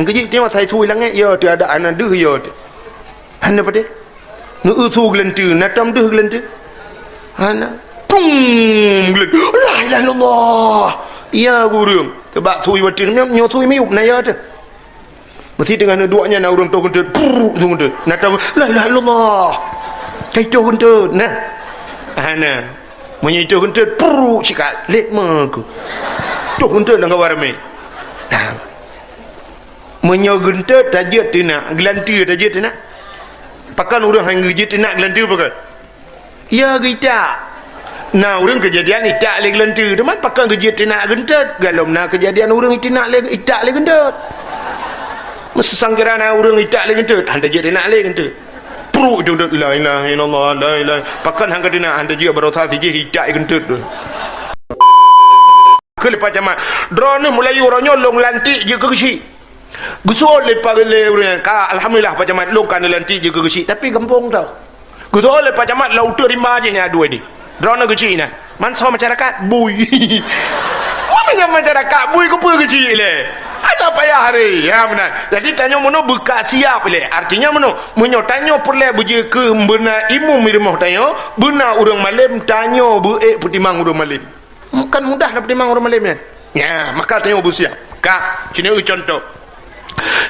yang kejik tengok saya thui langit ya tiada anak deh ya hana pada nu thu gelentu natam deh gelentu hana pung gelentu la ilaha illallah ya gurung tebak thui batin nyo thui miup na ya tu mesti dengan duanya na urang tu gentu tu gentu natam la ilaha illallah kai tu gentu nah hana menyitu gentu pru cikat let maku tu gentu lang kawarame menyogente tajut tina gelantu tajut tina pakan orang hang gejit tina gelantu pakan ya kita nah orang kejadian itak le gelantu teman pakan gejit tina gentet galom na kejadian orang tina le itak le gentet mesti sangkirana orang itak le gentet handa jit tina le gentet pro tu la ilaha illallah la ilaha pakan hang tina handa jit berota siji itak gentet tu ke lepas jaman drone mulai orang nyolong lantik je ke kecil gusol lepas le urang ka alhamdulillah pacamat long kan lantik je ke kecil tapi kampung tau gusol lepas pacamat laut rimba je nya dua ni drone kecil nah manso masyarakat bui mana masyarakat bui ke apa kecil le ada payah hari ya benar jadi tanya mono bekas siap le artinya mono menyo tanya perle beje ke benar imum mirmah tanya benar urang malam tanya buek putimang urang malam kan mudah dapat timang orang malam ya maka tanya busiap kak sini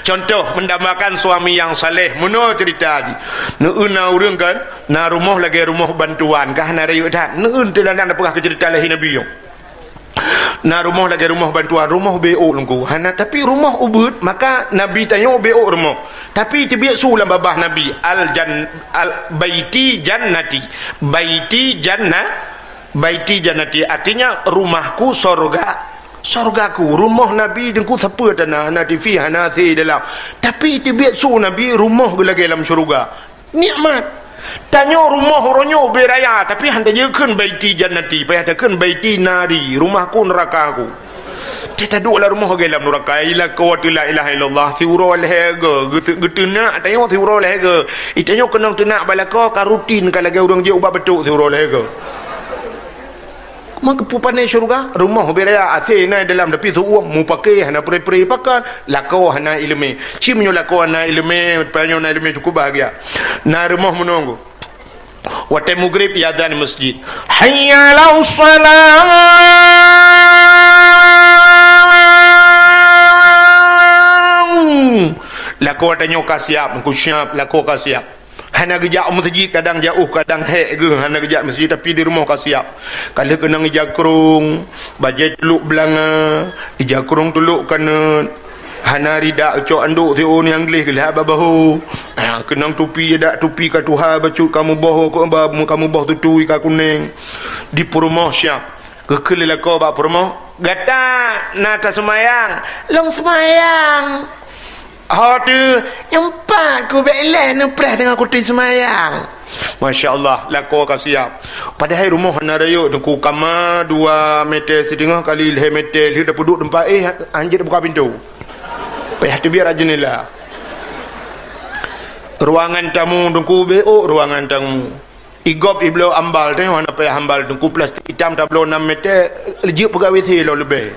contoh mendambakan suami yang saleh menurut cerita haji neuna urang kan na rumah lagi rumah bantuan kah na rayu dah neun telandan apakah ke cerita lahi nabi yo na rumah lagi rumah bantuan rumah BO lungku hana tapi rumah ubud maka nabi tanya BO rumah tapi tibiak sulam babah nabi al baiti jannati baiti jannati artinya rumahku sorgaku rumah nabi dengku siapa tanah nati fi hanasi dalam tapi tibiat su nabi rumah lagi dalam syurga nikmat tanya rumah oronyo beraya tapi handa je keun baiti jannati payah ada keun baiti nari rumahku nerakaku teta dua lah rumah lagi dalam neraka ila qawat la ilaha illallah tiuro lehega getuna tanya tiuro lehega itanya kenang tenak balaka ka rutin ka lagi urang je ubat betuk tiuro lehega maka pupane syurga rumah beraya asina dalam tapi tu uang mu pakai hana peri-peri pakan lakau hana ilmu cimnyo lakau hana ilmu panyo hana ilmu cukup bahagia na rumah menunggu waktu maghrib adhan masjid hayya lau salam lakau tanya kasiap ku siap lakau kasiap hana gejak masjid kadang jauh kadang hek ke hana gejak masjid tapi di rumah kasiap kalau kena ngejakrung bajai teluk belanga ijakrung teluk kena hana rida ucok anduk teo ni anglih ke lah babahu kenang tupi dak tupi ka tuha bacut kamu boh ko kamu boh tutui ka kuning di rumah siap kekelila ko ba rumah gata nata semayang long semayang tu yang empat ku belah nepras dengan kuti semayang Masya Allah laku kau siap padahal rumah hana rayuk ku kama 2 meter setengah kali 1 meter dia dah duduk tempat anjir buka pintu payah tu biar jendela ruangan tamu dengku BO ruangan tamu igop iblo ambal tengok hana payah ambal dengku plastik hitam tablo 6 meter lejik pegawai thilo lebih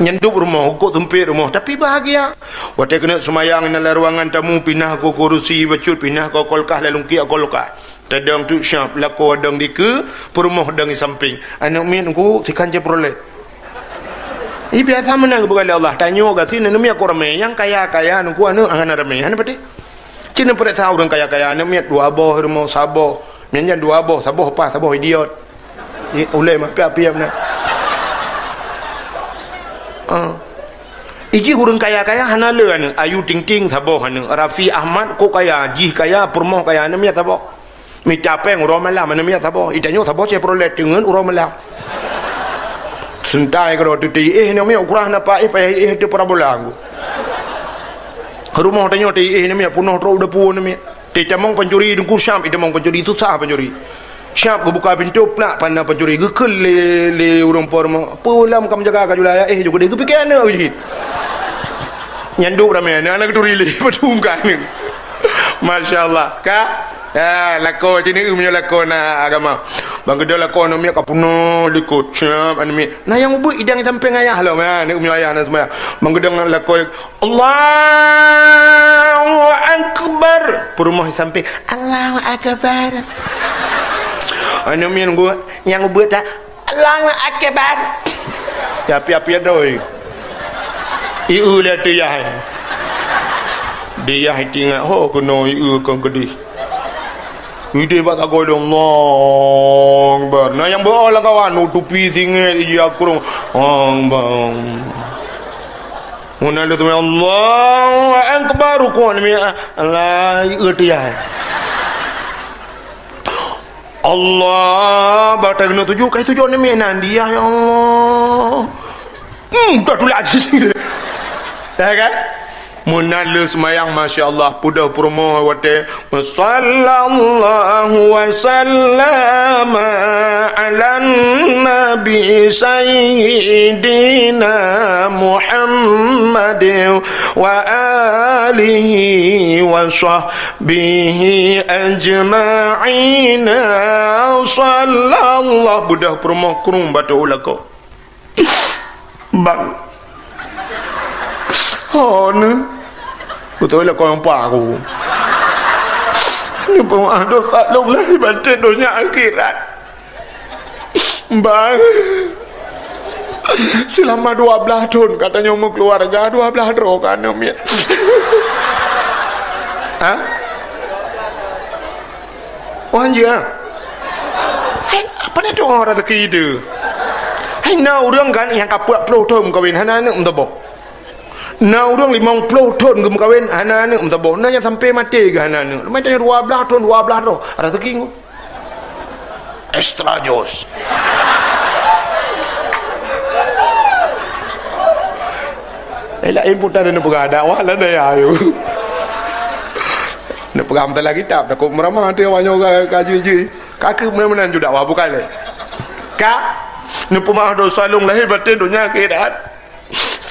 nyenduk rumah ukut tumpik rumah tapi bahagia waktu kena semayang dalam ruangan tamu pindah ke kursi bacut pindah ke kolkah lalu kia kolkah tadang tu syap laku adang di ke perumah adang di samping anak min ku tikan je peroleh biasa menang kepada Allah tanya ke sini nami aku ramai yang kaya-kaya aku anak akan ramai anak pati cina pada tahu orang kaya-kaya anak min 2 abah rumah sabah nyanyian 2 abah sabah apa sabah idiot ulai mah api-api mana iji hurung kaya-kaya hana le anu Ayu Ting-Ting thabo anu Rafi Ahmad ko kaya jih kaya permoh kaya anu miat thabo mi capeng uro malam anu miat thabo itanyo thabo ce prolet dengan uro malam sentai kalau tu ni mi ukurah napa payah tu parabola aku rumah tanyo ni mi punoh tro udah puon mi tamong pencuri dengku syam tamong pencuri itu sah pencuri siap buka pintu pula pandang pencuri gekel le urang porma pulam kam jaga ka julaya juga dia fikir ana ujit nyanduk ramai anak turi le patungkan masyaallah ka lako cini umnya lako na agama bang gede lah kau namanya kapuno likut cam anami nah yang ubu idang sampai ngayah lah mana umi ayah nak semua bang gede lah kau Allahu Akbar perumah sampai Allahu Akbar anami yang ubu tak Allahu Akbar ya api doi iu lah dia tinggal ho kena iu kan gede ide bat aku dong long bar nah yang bola kawan tupi tinggal dia kurung bang mana tu Allahu Akbar ko ni Allah itu ya Allah batal kena tujuh kai tujuh ni nan dia ya Allah tak tulah aja dah kan munal semayang masya-Allah pudah promo wate sallallahu wa sallama ala nabi sayyidina Muhammad wa alihi wa sahbihi ajma'in sallallahu budah promo kurung batu ulako bang ni betul lah kau nampak aku ni pun ada saklum lah batin dunia akhirat bang selama 12 tahun katanya umur keluarga 12 tahun kan Umi ha? Oh anjir apa ni tu orang rezeki dia hai na orang kan yang kapuk 10 tahun kahwin anak-anak mentabok na orang 50 tahun ke kahwin anak-anak mentabok na yang sampai mati ke anak-anak macam 12 tahun rezeki tu extra jos lain pun tak ada nak berada walau dah ayo nak pegang dalam kitab nak meramah dia banyak kaji kakak mana-mana juga wah bukan le kak nak pemah dosa long lahir batin dunia akhirat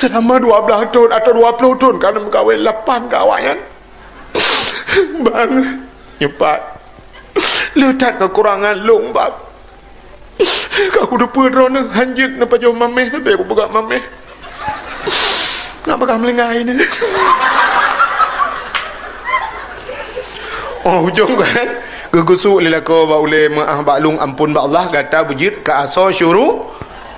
selama 12 tahun atau 20 tahun kan berkahwin 8 kawan bang nyepat letak kekurangan long bab aku lupa drone hanjit nak pajau mameh tapi aku pegang mameh nak pegang melengai ni oh hujung kan gegusuk lilako ba ule maah baklung ampun ba Allah gata bujit ka aso syuru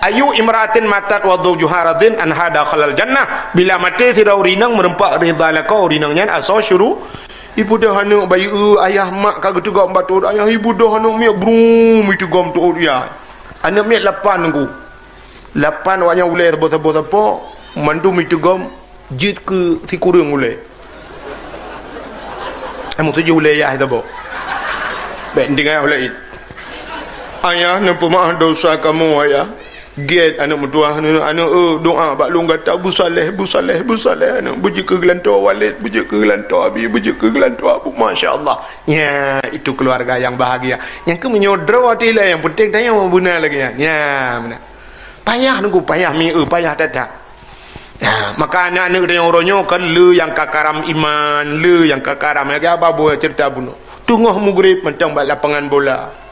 ayu imratin matat wa dhujuharadin an hada khalal jannah bila mati tidak urinang merempak ridha lako urinangnya aso syuru ibu dah anak bayi ayah mak kagak tegak batu ayah ibu dah anak mi brum itu gom tu dia anak mi 8 nunggu 8 wanya ule tebo-tebo apa mandu mi tu gom jit ke si kurang ule amu tu je ule ya tebo baik dengar ule ayah nampu maaf dosa kamu ayah get anak mertua anak doa baklung kata bu saleh anak buji ke gelantor walid buji ke gelantor abi buji ke gelantor abu masya-Allah ya itu keluarga yang bahagia yang ke menyodro hati lah yang penting tanya mau guna lagi ya mana payah nunggu payah mi payah dadak ya maka anak-anak dia orangnya kan lu yang kakaram iman lu yang kakaram lagi apa buat cerita bunuh tunggu maghrib macam bak lapangan bola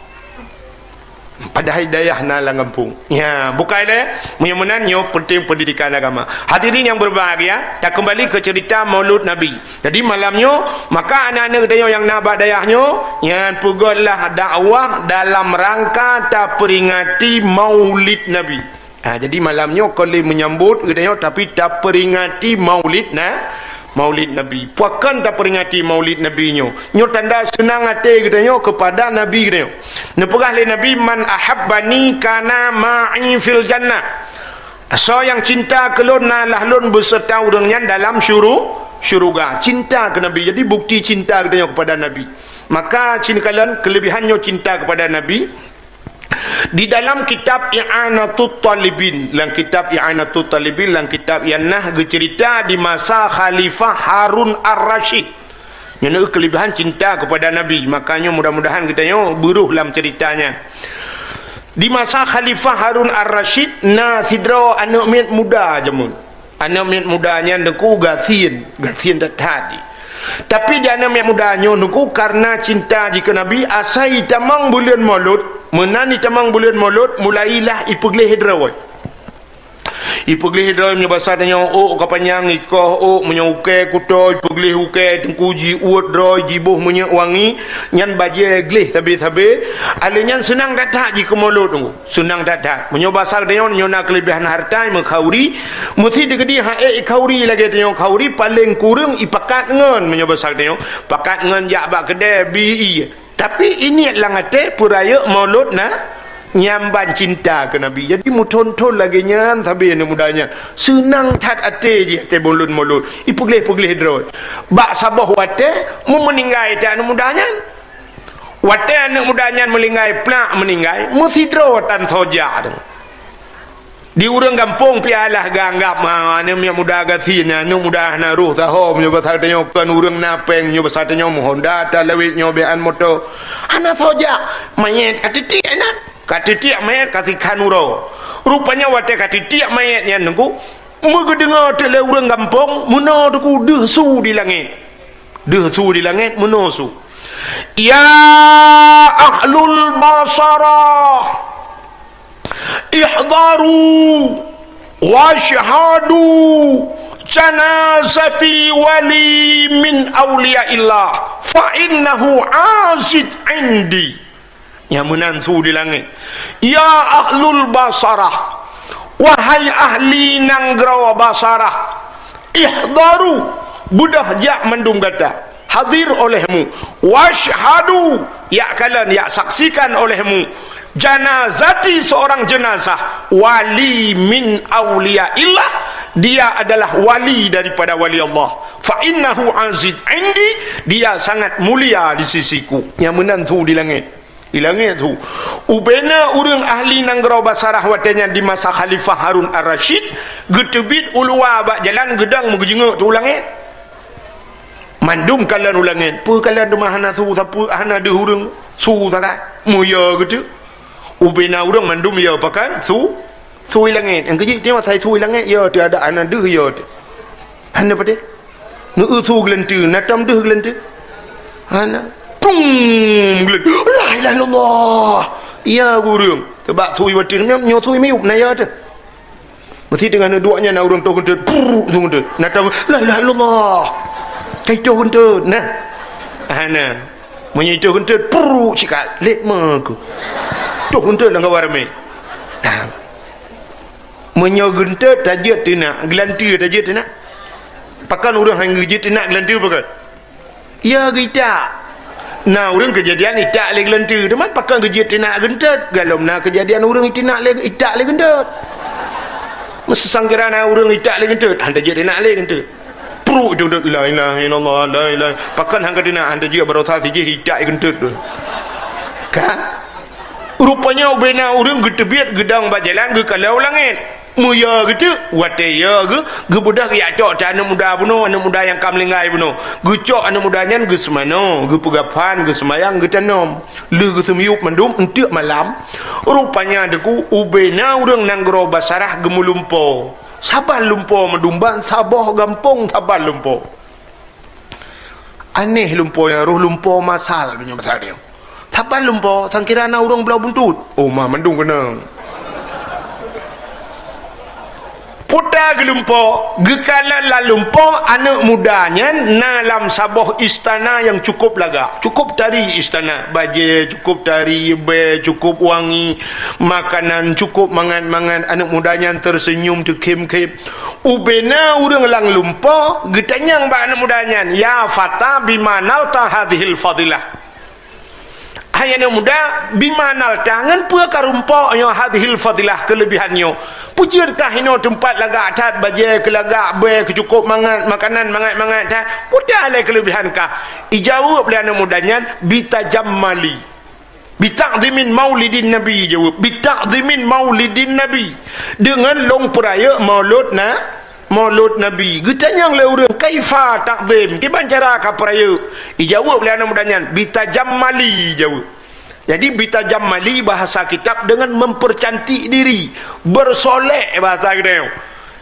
pada hidayah nalang kampung ya bukan dia menyemenannya penting pendidikan agama hadirin yang berbahagia kita kembali ke cerita maulud Nabi jadi malamnya maka anak-anak dia yang nabak dayahnya yang pegotlah dakwah dalam rangka tak peringati maulid Nabi jadi malamnya kalau menyambut dia tapi tak peringati maulid Maulid Nabi. Puakan tak peringati Maulid Nabi nyo. Nyo tanda senang hati katanya kepada Nabi katanya. Nepegah le Nabi man ahabbani kana ma'i fil jannah. So yang cinta kelon lah lon beserta urangnya dalam syurga. Cinta ke Nabi. Jadi bukti cinta katanya kepada Nabi. Maka kalian kelebihannya cinta kepada Nabi. Di dalam kitab I'anatut Talibin, dalam kitab I'anatut Talibin, dalam kitab Yanah cerita di masa Khalifah Harun Ar-Rasyid. Yang kelebihan cinta kepada Nabi. Makanya mudah-mudahan kita buruh dalam ceritanya. Di masa Khalifah Harun Ar-Rasyid, sidra anak miat muda jamun. Anak miat mudanya neku Gathin tak tadi. Tapi dia anak miat mudanya neku karena cinta jika Nabi asai tamang bulan Maulud menani tamang bulan Maulud mulailah ipeglih hidrawai. Ipeglih hidrawai punya bahasa tanya oh kapanyang ikoh oh menyauke kuto ipeglih uke tengkuji uat droi jibuh punya wangi nyan baje glih tabi-tabi alinyan senang datang jika Maulud tunggu senang datang punya bahasa tanya nyona kelebihan harta mengkauri mesti digedi hae kauri lagi tanya kauri paling kurang ipakat ngan punya bahasa tanya pakat ngan jak bak kedai bi tapi ini langate puraya Maulud na nyamban cinta ke Nabi. Jadi muton-ton lagi nyan tapi yang mudanya senang tat ate je te bolon Maulud ipuglih-puglih droi bak sabah wate mu meninggai te anu mudanya wate anu mudanya melinggai plak meninggai mesti dro tan soja di urang kampung pialah ganggap anu yang muda gatina anu muda na ruh taho nyo basar tanyo kan urang napeng nyo basar tanyo Honda ta lewit nyo bean moto ana soja mayet katiti enak katitiak mayat katikan urau rupanya wate katitiak mayat yang nunggu mengedengar tele urang kampung muna tuku dehsu di langit muna su ya ahlul basarah ihdaru washhadu janazati wali min awliyaillah fa innahu azid indi yang menansu di langit ya ahlul basarah wahai ahli nanggrawa basarah ihdaru budah jak mendung kata hadir olehmu washhadu ya kalian ya saksikan olehmu janazati seorang jenazah wali min awliyaillah dia adalah wali daripada wali Allah fa innahu azid indi dia sangat mulia di sisiku yang menantu di langit tu ubena urang ahli nanggrau basarah watanya di masa Khalifah Harun Ar-Rasyid getebit ulua bak jalan gedang mengjenguk tu langit mandum kalian ulangit pu kalian demah hana su sapu hana de urang su tak muya gitu ubena urang mandum ya pakan su langit yang kejik dia sai su langit ya tiada ana de ya hana pade nu su gelentu natam de gelentu hana pung la ilaha illallah ya gurung tebak thui watin nyo thui miup na ya tu mesti dengan duanya na urang tu kentet pur tu kentet natam la ilaha illallah kai tu kentet nah ana menyi tu kentet pur cikat let maku tu kentet lang warme menyo kentet tajat tina gelanti tajat tina pakan urang hang gejit tina gelanti pakan ya kita nah urang kejadian itak le gelentu teman pakai gejit nak gentet galom na kejadian urang itak le gentet mesti sangkirana urang itak le gentet anda jadi nak le gentet pro tu la ilaha illallah la ilaha pakai hang kadina anda dia berosa siji itak gentet ka rupanya ubena urang getebit gedang bajalan ge kalau langit muya gitu wate ya ge budak ya cok anak muda buno anak muda yang kamlingai buno ge cok anak mudanya ge semano ge pegapan ge semayang ge tanom le ge semiup mendum entek malam rupanya deku ubena urang nanggro basarah ge mulumpo sabah lumpo medumban sabah gampung sabah lumpo aneh lumpo yang roh lumpo masal punya pasal dia sabah lumpo sangkirana urang belau buntut oh mah mendung kena putar gelumpo gekalan lalumpo anak mudanya dalam sabah istana yang cukup lagak cukup tari istana baje cukup tari be cukup wangi makanan cukup mangan-mangan anak mudanya tersenyum terkem-kem ubena urang lang lumpo getanyang ba anak mudanya ya fata bimanalta hadhil fadilah hayana muda bimanal tangan pua karumpo yo hadhil fadilah kelebihannya pujian kahino tempat lagak tat baje ke lagak be kecukup mangan makanan mangat tat muda le kelebihan kah ijawab le anak mudanya bitajammali bita'zimin maulidin nabi jawab bita'zimin maulidin nabi dengan long peraya maulud nabi getanyang le urang kaifa takzim gimana cara ka peraya ijawab le anak mudanya bitajammali jawab jadi bitajammali bahasa kitab dengan mempercantik diri bersolek bahasa kita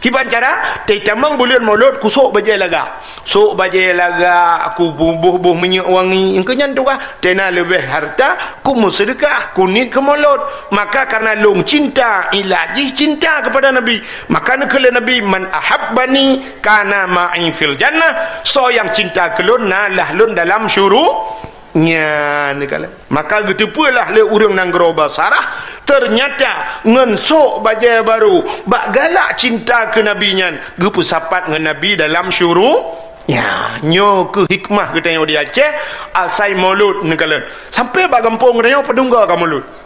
Kiban cara te tamang bulan maulud ku sok bajai laga. Sok bajai laga aku buh-buh minyak wangi. Engkau nyantu kah? Tena lebih harta ku bersedekah, ku nit ke maulud. Maka karena long cinta ilaji cinta kepada Nabi. Maka nekala Nabi man ahabbani kana ma'i fil jannah. So yang cinta kelun nalah lun dalam syuruknya nekala. Maka gitu pula le urang nang geroba sarah ternyata ngensok bajai baru bak galak cinta ke Nabi nyan gepu sapat dengan Nabi dalam syuruknya nyo ke hikmah kita yang di Aceh asai maulud nekala sampai bak kampung dia pedungga ka maulud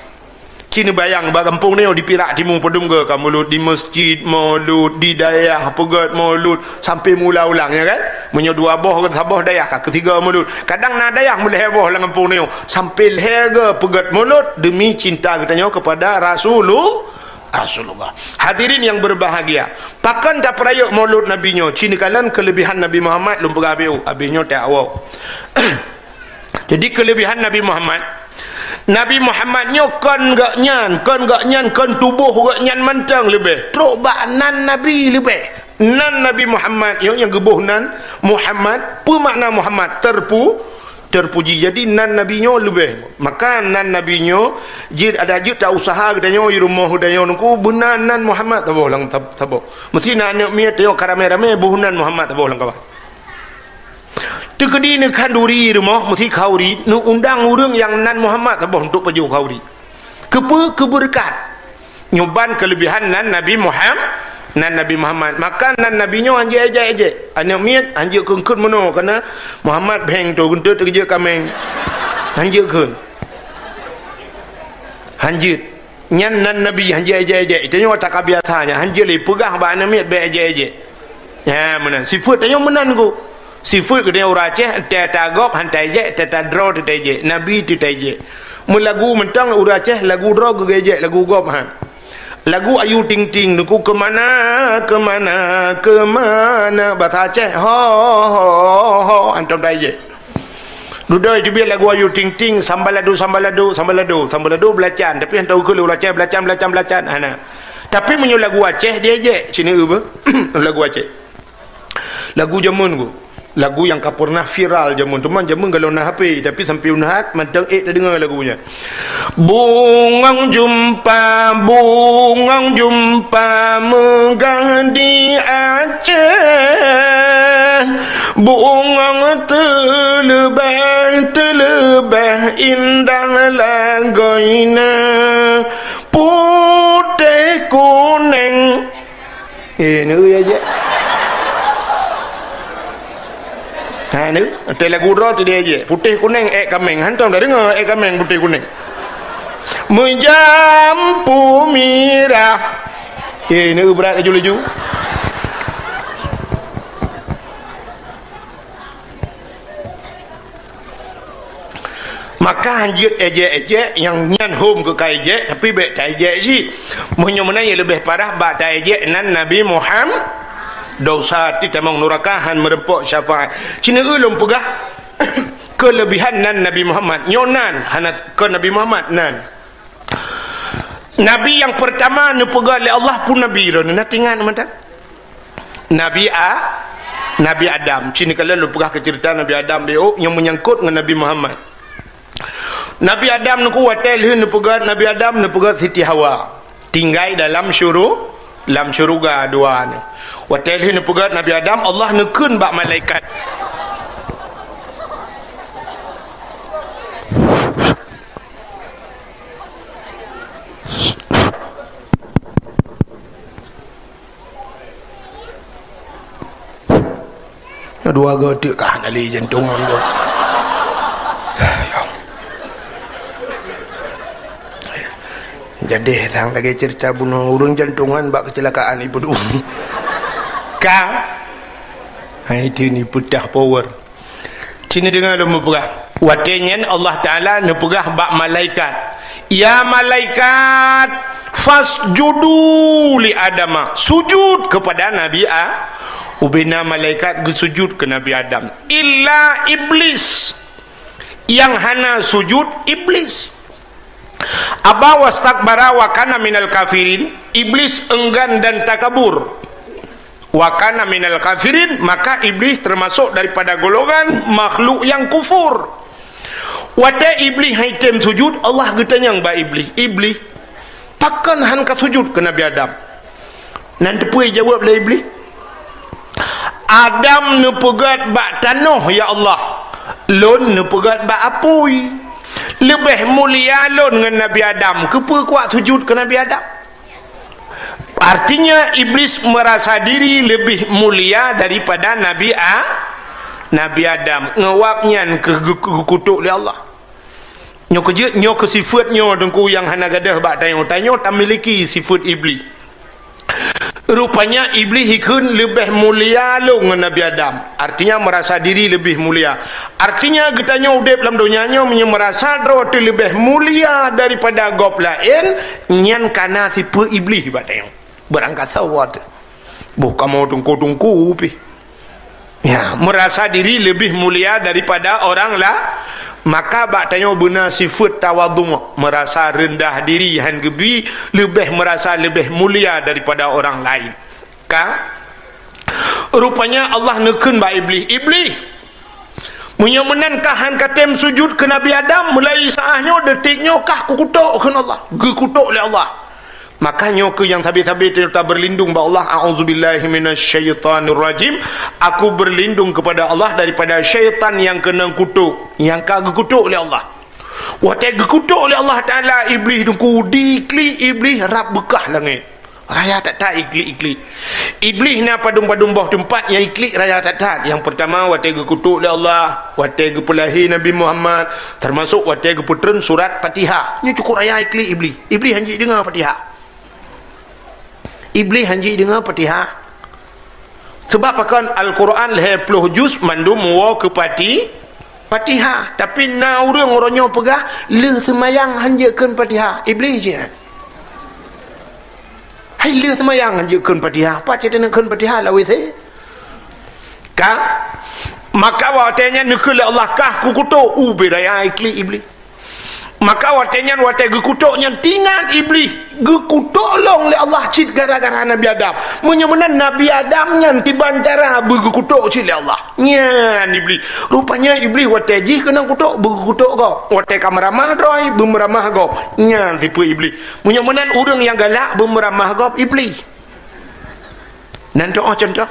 kini bayang bak kampung dia di Perak Timur pedungga ka maulud di masjid maulud di daerah pegat maulud sampai mula ulang ya kan menyo dua boh ke sabah daerah ketiga maulud kadang na daerah mulai heboh lang kampung dia sampai lega pegat maulud demi cinta katanya kepada Rasulullah. Hadirin yang berbahagia, pakan tak perayuk maulud Nabi nyo cini kalan kelebihan Nabi Muhammad lum pegabiu abinyo tak awau. Jadi kelebihan Nabi Muhammad nyo kon gak nyan kon tubuh gak nyan mantang lebih truk bak nan Nabi lebih nan Nabi Muhammad yang gebuh nan Muhammad apa makna Muhammad terpuji jadi nan Nabi nyo lebih maka nan Nabi nyo jid ada jid tak usaha katanya di rumah katanya nungku benar nan Muhammad taboh lang taboh mesti nak anak miat tengok karame-rame buhunan Muhammad taboh lang kawan tekedi ni kanduri rumah mesti kauri nu undang urang yang nan Muhammad taboh untuk paju kauri keberkat nyoban kelebihan nan Nabi Muhammad maka nan Nabi nyo anjir aja anak miat anjir kengkut mono karena Muhammad beng tu guntur kerja kameng anjir kun anjir nyan nan Nabi anjir aja itu nyo tak biasanya anjir li pegah ba anak miat be aja ya menan sifat tanya menan ku sifat ke dia orang Aceh tata gop hantai je tata draw tata je Nabi tata je melagu mentang orang Aceh lagu draw ge lagu gop lagu Ayu Ting Ting nuku kemana bahasa Aceh ho antum dah je duduk je biar lagu Ayu Ting Ting sambaladu belacan tapi yang tahu ke lu Aceh belacan ana tapi menyu lagu Aceh dia je sini apa lagu Aceh lagu jamun ku lagu yang pernah viral jamun kalau na HP tapi sampai unahat mantang tak dengar lagunya bungang jumpa megah di Aceh bungang terlebah indah lagoina putih kuning ini aja ni ada lagu draw tu dia je putih kuning kameng hantam dah dengar kameng putih kuning menjampu mirah ni berat laju maka hanjit ejek yang nyan home ke kaijek tapi baik tak ejek si menyo-mena yang lebih parah bak tak ejek nan Nabi Muhammad dosa ti tamang nurakahan merempok syafaat cina ulum pegah kelebihan nan Nabi Muhammad nyonan hanat ke Nabi Muhammad nan Nabi yang pertama nu pegah oleh Allah pun Nabi ro na tingan mata Nabi Adam cina kala lu pegah ke cerita Nabi Adam dia yang menyangkut dengan Nabi Muhammad Nabi Adam nu kuatel nu pegah Nabi Adam nu pegah Siti Hawa tinggal dalam syurga dua ni watel hin pegat Nabi Adam Allah nekun bak malaikat dua gotik kah dari jantung tu jadi sang lagi cerita bunuh urang jantungan bak kecelakaan ibu dulu itu ni pudah power sini dengar lu mepegah watenya Allah Ta'ala nepegah bak malaikat ya malaikat fasjudu li Adam sujud kepada Nabi ubina malaikat gesujud ke Nabi Adam illa iblis yang hana sujud iblis aba wastakbara wa kana minal kafirin iblis enggan dan takabur wa kana minal kafirin, maka iblis termasuk daripada golongan makhluk yang kufur. Wata iblis haitem sujud, Allah getanyang ba iblis pakan han ka sujud ke Nabi Adam. Nan tepui jawab lah iblis, Adam ne pegat ba tanah ya Allah, lon ne pegat ba apui. Lebih mulia lon dengan Nabi Adam, kepa kuat sujud ke Nabi Adam. Artinya iblis merasa diri lebih mulia daripada Nabi Adam. Ngewapnya ke kutuk oleh Allah. Nyo kerja nyo ke sifat nyo dengku yang hana gadah bak tanyo tak miliki sifat iblis. Rupanya iblis ikun lebih mulia lo dengan Nabi Adam. Artinya merasa diri lebih mulia. Artinya getanya udep dalam dunianya merasa roti lebih mulia daripada gop lain, nyan kana tipe iblis bak tanyo. Berangkat sawat bukan mau tungku pi ya, merasa diri lebih mulia daripada orang lah, maka bak tanya benar sifat tawadhu, merasa rendah diri han gebi, lebih merasa lebih mulia daripada orang lain. Ka rupanya Allah neken bak iblis menyemenan kahan katem sujud ke Nabi Adam, mulai saahnya detiknya kah kukutuk ke Allah, kukutuk oleh Allah. Makanya ke yang tabi-tabi kita berlindung kepada Allah, a'udzubillahi minasyaitonirrajim, aku berlindung kepada Allah daripada syaitan yang kena kutuk, yang kagak kutuk oleh Allah. Waktu kutuk oleh Allah Taala, iblis dengku dikli, iblis rap bekah langit raya tak ikli. Iblis na padum-padum bawah tempat yang ikli raya tak. Yang pertama waktu kutuk oleh Allah, waktu pelahi Nabi Muhammad, termasuk waktu putren surat Fatihah, ni cukup raya ikli iblis hanji dengar Fatihah. Iblis hanji dengan Fatihah. Sebab akan Al-Quran 20 juz mandum wa ke Fatihah. Tapi na orang-orangnya pegah le semayang hanjakan Fatihah. Iblis je. Hai le semayang hanjakan Fatihah. Apa cerita nak kan Fatihah lah weh? Kah? Maka waktunya nekul Allah kah kukutuk ubiraya ikli iblis. Maka watenya gekutuknya tinat iblis gekutuk long oleh Allah cit gara-gara Nabi Adam. Menyemenan Nabi Adam nyan tiban cara bergekutuk cit oleh Allah. Nyan iblis. Rupanya iblis wateji kena kutuk bergekutuk kau. Wate kameramah doi bermeramah kau. Nyan tipu iblis. Menyemenan orang yang galak bermeramah kau iblis. Nanti contoh.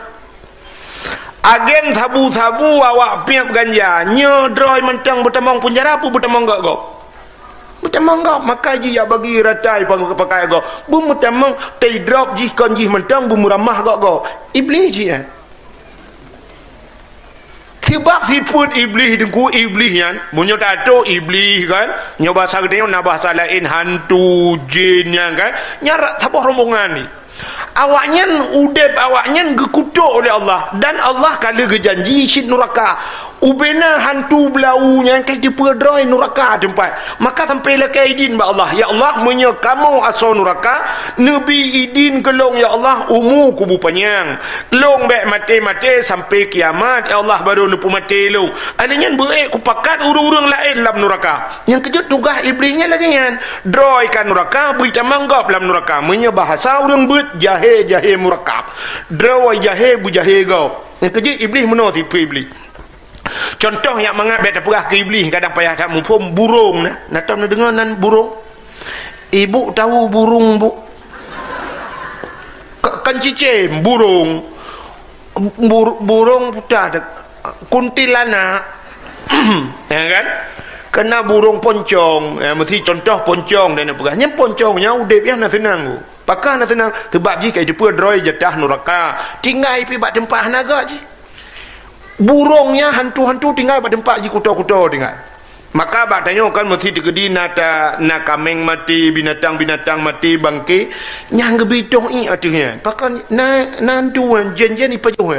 Agen sabu-sabu awak piap ganja nyodroi mentang bertemong penjara apa bertemong kau. Bertemang kau, maka dia bagi ratai pakai kau. Bertemang, tay drop jih kon jih mentang bermuramah kau. Iblis je. Sebab sifat iblis dengku iblis kan. Punya tato iblis kan. Nya bahasa gede na bahasa lain hantu jin kan. Nyarak tabah rombongan ni. Awaknya udep awaknya gekutuk oleh Allah, dan Allah kala gejanji syid neraka ubena hantu belaunya kai dipedroi neraka tempat. Maka sampai lah kaidin ba Allah, ya Allah menye kamu aso neraka nabi idin kelong ya Allah umu kubu panjang long bek mati sampai kiamat ya Allah baru nupu mati long adanya beek ku pakat urung-urung lain dalam neraka. Yang kejut tugas iblisnya lagi kan droi kan neraka bui tamanggap dalam neraka menye bahasa urang bet jahe murakab droi jahe bu jahe gau. Yang kejut iblis meno tipu iblis. Contoh yang mengambil terperah ke iblis kadang payah tak mumpung burung nak tahu nak dengar nan burung. Ibu tahu burung bu kan cicim burung putar kuntilanak ya kan kena burung poncong mesti contoh poncong dan perahnya poncongnya udip yang nak senang pakar nak senang sebab jika dia droi jatah neraka tinggal pi bak tempat naga je. Burungnya hantu-hantu tinggal pada tempat je kuto-kuto tinggal. Maka bak tanya kan mesti digedi nata na kameng mati binatang-binatang mati bangke nyang gebitong i artinya. Pakan na nantu jen-jen ipa jauh.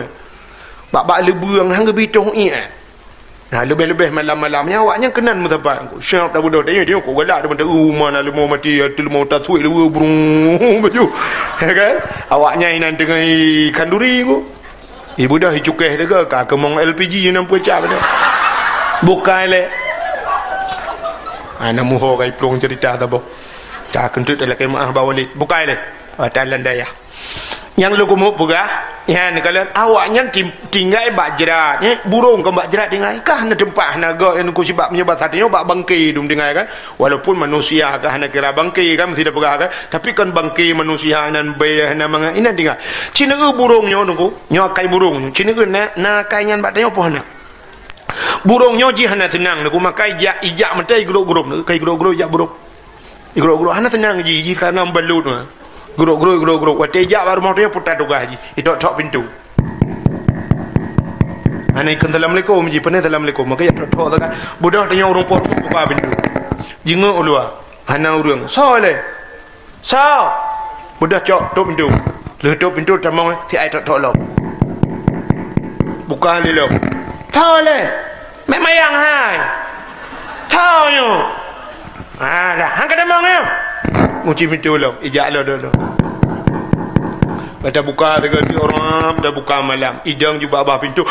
Bak lebuang hang gebitong i. Nah lebih-lebih malam-malamnya awaknya kenan mutabat. Syap dah bodoh tanya dia kok galak depan rumah nak lemau mati lemau tak suai lu burung baju. Ya kan? Awaknya inan dengan kanduri ku. Ibu dah cukai dah ke kemong LPG yang nampak cap dah. Bukan le. Ana muho kai plong cerita ta bo. Tak kentut dalam kemah bawalik. Bukan le. Talan daya. Yang lu kumu pegah Ya, ni kalian awaknya tinggal bak jerat, burung ke bak jerat tinggal. Kah na tempat naga yang ku sibak menyebat hatinya bak bangkai dum tinggal kan. Walaupun manusia kah na kira bangkai kan mesti dah pegah kan. Tapi kan bangkai manusia nan bayah na manga ina tinggal. Cina ke burungnya nunggu, nyo kai burung. Cina ke na kai nyan bak tanya apa na. Burungnya ji hana tenang nunggu makai ijak mentai grup-grup kai grup-grup ijak burung. Grup-grup hana tenang ji karena balut mah. Guruk. Waktu ejak baru mau dia putar tugas haji. Itu tok pintu. Anak ikan Assalamualaikum ji, pernah Assalamualaikum. Maka ya tok tak. Budak tanya orang por buka pintu. Jenguk ulua. Hana urang. Soleh. Sao. Budak tok pintu. Letok pintu tamang si ai tok lok. Buka ni lok. Soleh. Mek mayang hai. Tao yo. Dah, hang kada mang yo. Kunci pintu lo, ijak lo dulu. Dah buka dengan orang, dah buka malam. Idang juga abah pintu.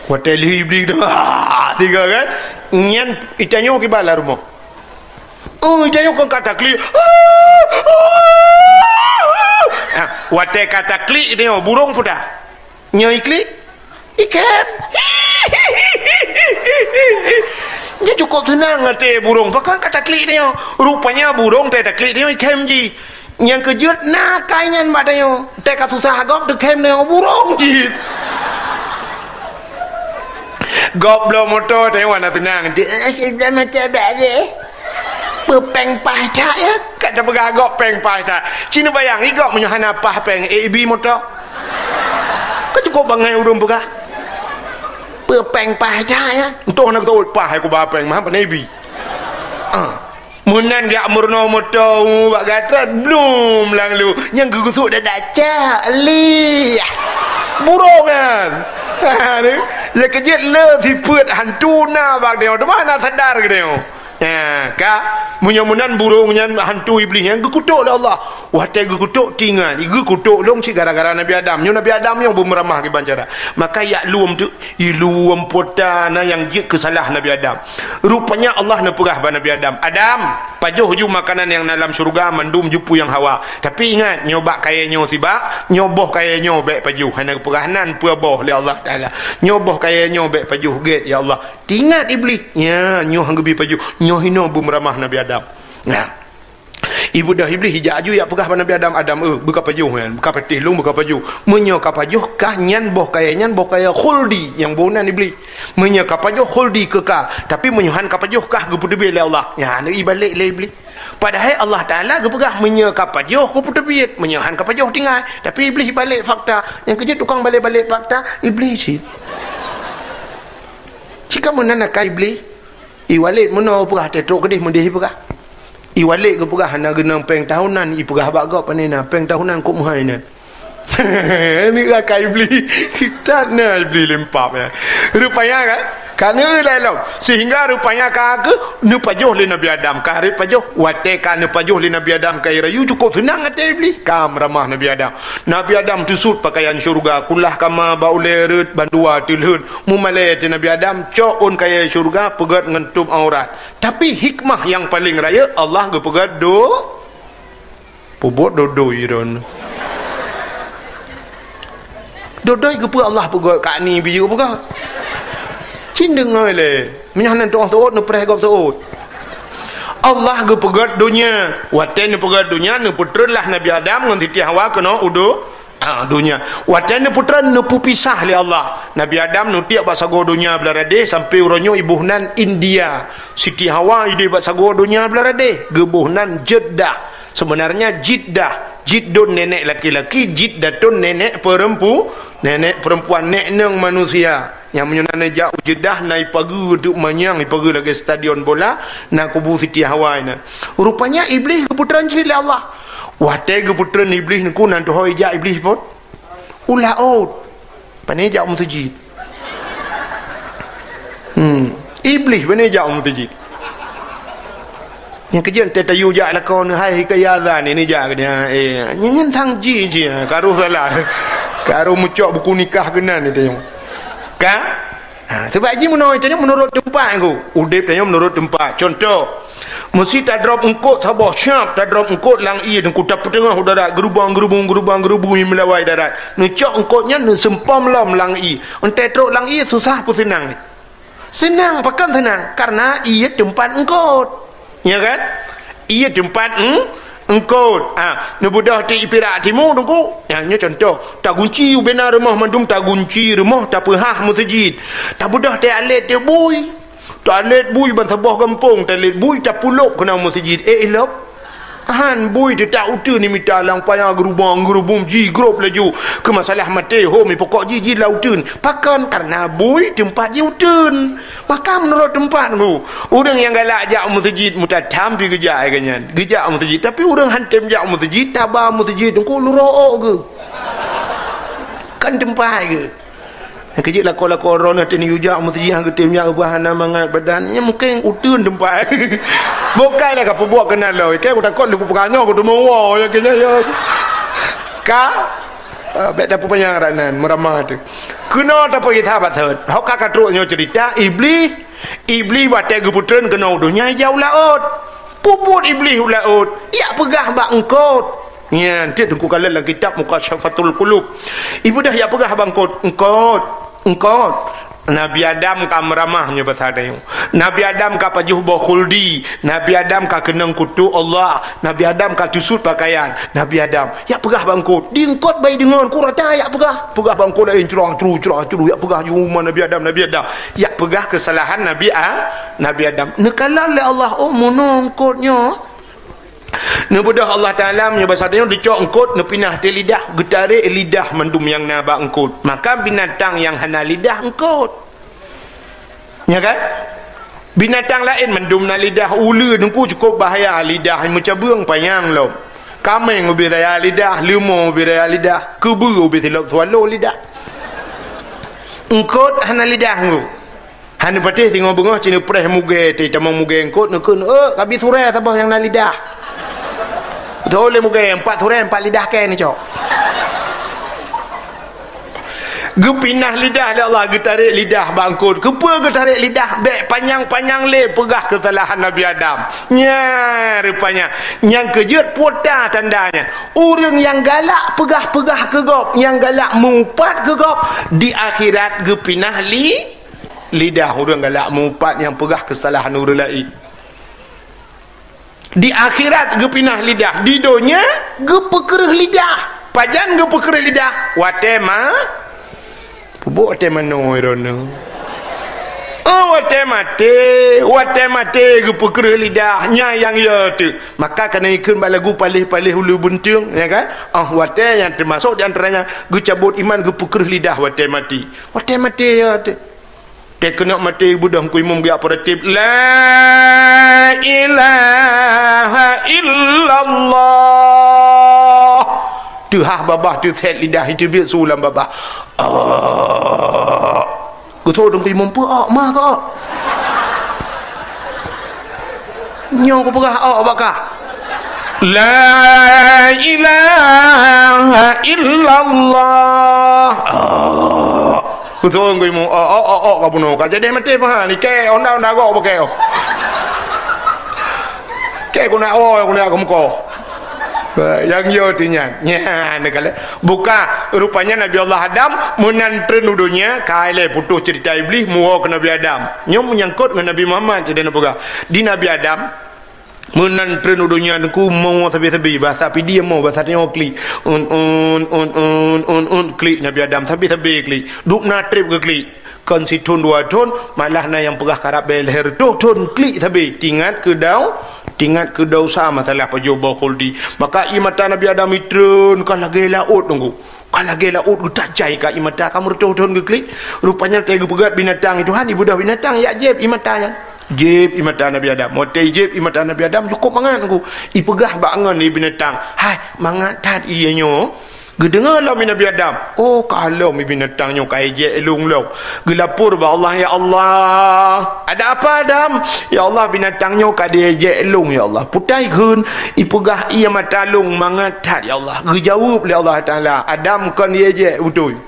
Hotel hiblik dah. Tiga kan? Nyan itanyo ke bala rumah. Itanyo kan kata klik. Hotel kata klik ni burung pudah. Nyai klik. Ikan. Dia cukup tenang ngate burung pakai kata klik dia. Rupanya burung teh klik dia ikem ji. Yang kejut na kainyan badayo. Teh katusah gop de kem dia burung ji. Gop lo motor teh wana tenang. Dia kita macam bade. Peng pai tak ya. Kata begagok peng pai tak. Cina bayang igok menyohan apa peng AB motor. Kau cukup bangai urung begah. Peng pai dah ya. Untuk nak tahu pai aku bapeng mah Nabi. Munan gak murno moto bak gatat belum lalu. Yang gugusuk dah daca li. Burung kan. Ya kejut le si put hantu na bak dia. Mana sadar ke dia. Ya, kak munyan burungnya hantu iblis yang gekutuk oleh Allah. Wah teh gekutuk tinggal, gekutuk long si gara-gara Nabi Adam. Nabi Adam yang bermeramah ke bancara. Maka ya luam tu, iluam potana yang kesalah Nabi Adam. Rupanya Allah nak perah Nabi Adam. Adam, pajuh ju makanan yang dalam syurga mandum jupu yang Hawa. Tapi ingat nyobak kaya nyo sibak, nyoboh kaya nyo bek pajuh. Hana perahanan puaboh oleh Allah Taala. Nyoboh kaya nyo bek pajuh get ya Allah. Tingat iblis. Ya, nyo hanggebi pajuh. Nyo hino meramah Nabi Adam. Nah, ibu dah iblis hijak aju ya pegah Nabi Adam. Buka pajuh kan, buka petih lung buka pajuh. Menyokap pajuh kah nyan boh kaya khuldi yang bonan iblis. Menyokap pajuh khuldi kekal. Tapi menyuhan kapajuh kah geputebi oleh Allah. Ya, nak ibalik le iblis. Padahal Allah Taala gepegah menyokap pajuh geputebi, menyuhan kapajuh tinggal. Tapi iblis balik fakta. Yang kerja tukang balik-balik fakta iblis sih. Jika menana ka iblis Iwalik mana perah tetok kedih mendih perah. Iwalik ke perah hana genang peng tahunan i perah bak gop panina peng tahunan kok muhaina. Ni rakai beli kita nak beli lempap ya. Rupanya kan kerana lalu sehingga rupanya kak nu pajuh le Nabi Adam kah pajuh wate kan nu pajuh le Nabi Adam kai rayu cukup senang ate beli kam ramah Nabi Adam. Nabi Adam tusut pakaian syurga kulah kama bauleret bandua tilhun mumale te Nabi Adam coon kaya syurga pegat ngentup aurat. Tapi hikmah yang paling raya Allah ge pegat do pobot dodo iron. Dodoi ke Allah pegat kat ni biji ke pegat. Cindeng le. Menyahan tu tu nu preh gop tu. Allah ge pegat dunia. Waten ni pegat dunia nu putralah Nabi Adam ngan Siti Hawa kena udu dunia. Waten ni putra nu pisah li Allah. Nabi Adam nu tiap bak sago dunia belarade sampai uronyo ibuhnan India. Siti Hawa ide bak sago dunia belarade. Gebuhnan Jeddah. Sebenarnya Jiddah. Jiddun nenek laki-laki, Jiddatun nenek perempuan nek neng manusia. Yang menyunan jauh Jeddah naik pagi duk manyang pagi lagi stadion bola nak kubu Siti Hawa ina. Rupanya iblis keputran cili Allah. Wah teh keputran iblis niku nan tuhoi ja iblis pun. Ulah out. Panejak mutujid. Iblis panejak mutujid. Yang kerja teta yu jak lakon hai kayazan ini jak dia nyen thang ji karo salah karo mucok buku nikah kenan ni tengok ka sebab ji menurut tempat aku udip tengok menurut tempat contoh mesti tak drop engkau tabah syap tak drop engkau lang iya dan ku tapu tengah darat gerubang melawai darat nucok engkau nya nu sempam lam lang i entai truk lang iya susah pun senang ni senang pakan senang karena ia tempat engkau ya kan ia tempat engkau nu budah ti ipirak timu tunggu yang nya contoh tak kunci benar rumah mandum tak kunci rumah tak pehah masjid tak budah ti alet ti bui toilet bui ban sabah kampung toilet bui tak puluk kena masjid elok han bui dia tak utu ni minta lang payah gerubum ji grup laju ke masalah mati ho mi pokok ji lautun pakan karena bui tempat ji utun maka menurut tempat tu orang yang galak jak masjid mutatam pi gejak kanyan gejak masjid tapi orang hantem jak masjid tabah masjid ku lurok ke kan tempat ke kejik lako rona teni ujak mesti hang ketimnya ubahana mangat badannya mungkin utun tempat bukanlah ka buat kenal lo ke aku takut lu peranyo aku temu ya kenya ya ka bet dapat penyangaran meramah tu kena tak pergi tabat thot hok ka truknya cerita iblis batai geputren kena udunya jauh laut puput iblis laut ya pegah bak engkot ya dia tunggu kala dalam kitab Mukasyafatul Qulub ibu dah ya pegah bangkot engkau Nabi Adam ka meramahnya bertanya Nabi Adam ka pajuh khuldi Nabi Adam ka kenang kutu Allah Nabi Adam ka tusut pakaian Nabi Adam ya pegah bangkot diengkot baik dengan ku rata ya pegah bangkot lain curang ya pegah rumah Nabi Adam ya pegah kesalahan Nabi Adam nekala oleh Allah monongkotnya Nebudah Allah Ta'ala menyebasarnya dicok engkut nepinah di lidah getarik lidah mendum yang nabak engkut maka binatang yang hana lidah engkut ya kan binatang lain mendum na lidah ulu engkut cukup bahaya lidah macam beung payang lo kameng ubi raya lidah lemur ubi raya lidah kebu ubi tilok swallow lidah engkut hana lidah engkut hana patih tengok bengah cina preh muge tamang muge engkut nekun kabi surai sabah yang na lidah betul mungkin 4 surai 4 lidah kan ni cok gepinah lidah oleh Allah getarik lidah bangkut kepa getarik lidah bek panjang le pegah kesalahan Nabi Adam nya rupanya yang kejut pota tandanya orang yang galak pegah kegop yang galak mumpat kegop di akhirat gepinah lidah orang galak mumpat yang pegah kesalahan orang lain di akhirat gepinah lidah di dunia gepekereh lidah pajan gepekereh lidah watema pubuk watema no irono watema te gepekereh lidah nya yang ya tu maka kena ikut balagu palih hulu buntung ya kan wate yang termasuk di antaranya gecabut iman gepekereh lidah watema te ya tu dia kena mati budak ku imam dia operatif la ilaha illallah tu babah tu set lidah itu biar sulam babah ku tahu dong ku imam pu mah ka nyong ku pegah bakah la ilaha illallah betul ngui mu kamu no kaje deh mati apa ni ke onda go pakai ke kuna kamu ko yang yo tinya nya negala buka rupanya Nabi Allah Adam menantren udunya kaile putus cerita iblis muo ke Nabi Adam nyom menyangkut dengan Nabi Muhammad dan apa di Nabi Adam menantren udunya ku mau sabi bahasa pi dia mau bahasa dia klik klik Nabi Adam sabi klik duk na trip ke klik kon si tun 2 tun malah na yang pegah karab leher tu tun klik sabi tingkat ke dau sama salah pajoba khuldi maka imata Nabi Adam itrun kan lagi laut tunggu kan lagi laut tak jai ka imata kamu tun ke klik rupanya tega pegat binatang itu han ibu dah binatang ya jeb imatanya jeb imata Nabi Adam motai jeb imata Nabi Adam cukup mangan aku ipegah bangan ni binatang hai mangat tat ianyo gedengar lah Nabi Adam kalau mi binatang nyo kai je elung lo gelapur ba Allah ya Allah ada apa Adam ya Allah binatang nyo ka dia je elung ya Allah putai keun ipegah ia mata lung mangat tat ya Allah gejawab oleh Allah Taala Adam kan dia je betul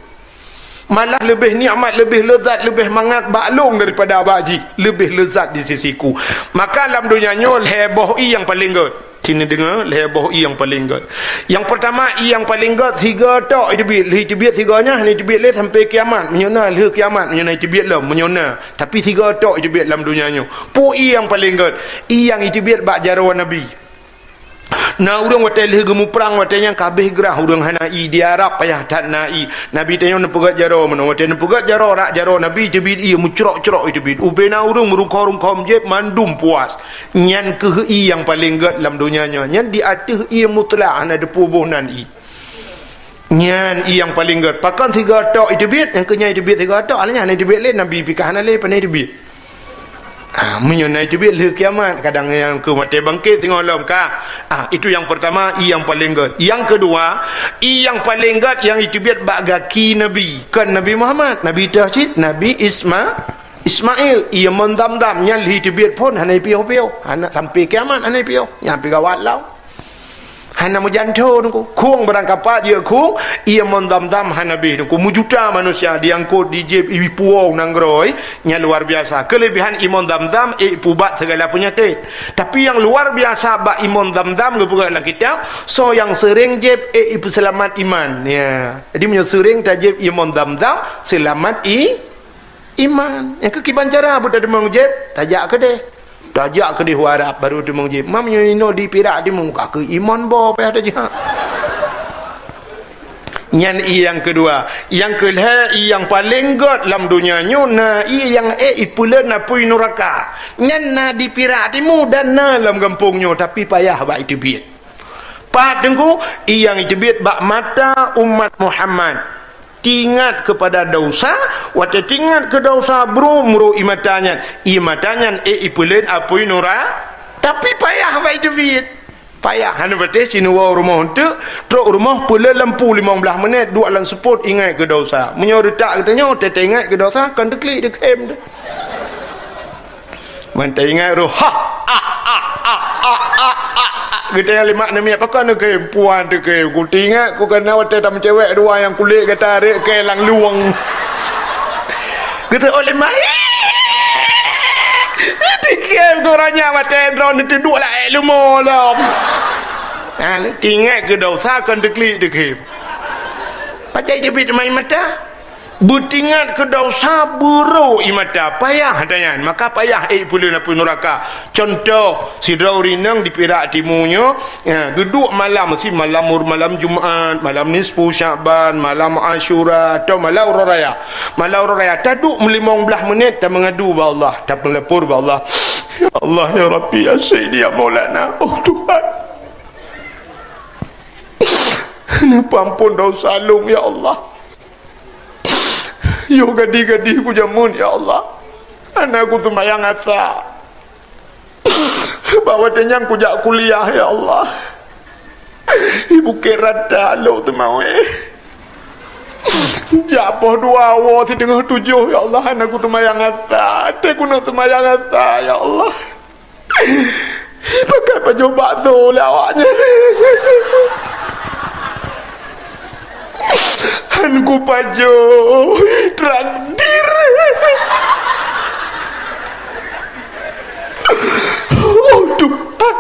malah lebih nikmat, lebih lezat, lebih mangat baklung daripada baji, lebih lezat di sisiku. Maka dalam dunia nyo heboh yang paling good. Sini dengar heboh yang paling good. Yang pertama yang paling good 3 tok itu biat 3-nya ni biat le sampai kiamat, menyona le kiamat, menyona itu biat lah menyona. Tapi 3 tok itu biat dalam dunia nyo. Pu yang paling good. Yang itu biat bak jarawan Nabi. Nah urang watai leh gemu perang watai yang kabeh gerah urang hanai dia Arab payah tak nai Nabi tanya nak pegat jaro mana watai nak pegat jaro rak jaro Nabi jebit ia mucrok-crok itu bit ubena urang merungkau-rungkau jeb mandum puas nyan ke yang paling gat dalam dunianya nyan di atas ia mutlak ada pubunan i nyan yang paling gat pakan 3 tok itu bit yang kenya itu bit 3 tok alanya itu bit le Nabi pikah le pandai itu bit menyonai itu le kiamat kadang yang ke mati bangkit tengok alam kah itu yang pertama yang paling good. Yang kedua yang paling good yang itu biat bagaki Nabi kan Nabi Muhammad Nabi Tahjid Nabi Ismail ia mendam-dam nyal itu biat pun hanai piau-piau anak sampai kiamat hanai piau yang pergi gawat lau hana mujanto nungku kung berangkapat dia kung ia mendam-dam hanabi nungku mujuta manusia diangkut di jeb iwi puau nangroi nya luar biasa kelebihan imon dam-dam pubat segala penyakit. Tapi yang luar biasa bak imon dam-dam kebuka dalam kitab so yang sering jeb ibu selamat iman ya jadi punya sering tajib imon dam-dam selamat iman yang kekiban cara budak demang jeb tajak ke deh tajak ke di Arab baru tu mengjib mam nyino di Perak di muka ke iman bo payah tajak nyan yang kedua yang kelha yang paling god dalam dunia nyo na yang ipulen na pui neraka nyan na di Perak di dan na dalam kampung nyo tapi payah bak itu biat pat dengku yang itu biat bak mata umat Muhammad tingat kepada dosa wata tingat ke dosa bro imatanyan ipulen apui nura tapi payah baik duit payah hana betes sini wa rumah untuk truk rumah pula lampu 15 minit dua lang seput ingat ke dosa menyoretak katanya tete ingat ke dosa kan deklik dekem dah manta ingat roh kita yang 5 6 apa kan ke puan tu ke ku tingat ku kena watai tam cewek dua yang kulit kata rek ke lang luang kita oleh mai dikem koranya watai drone itu dua lah lumo lom tingat ke dosa kan deklik dekem pacai jebit main mata butingat ke dosa buru imata payah tanya maka payah pulun apa neraka contoh si Raurinang di Perak Timunyo duduk malam si malam Jumaat malam nisfu Syaban malam Ashura atau malam Raya taduk 15 menit tak mengadu ba Allah tak melapor ba Allah ya Allah ya Rabbi ya Sayyidi ya Maulana oh Tuhan kenapa ampun dosa lum ya Allah yo gadi-gadi ku jamun ya Allah anakku tu mayang asa bawa tenyang ku jak kuliah ya Allah ibu kerata lo tu mau japoh dua awo di tengah 7 ya Allah anakku tu mayang asa teku nak tu mayang asa ya Allah pakai baju bakso lawaknya anku pajo traktir oh Tuhan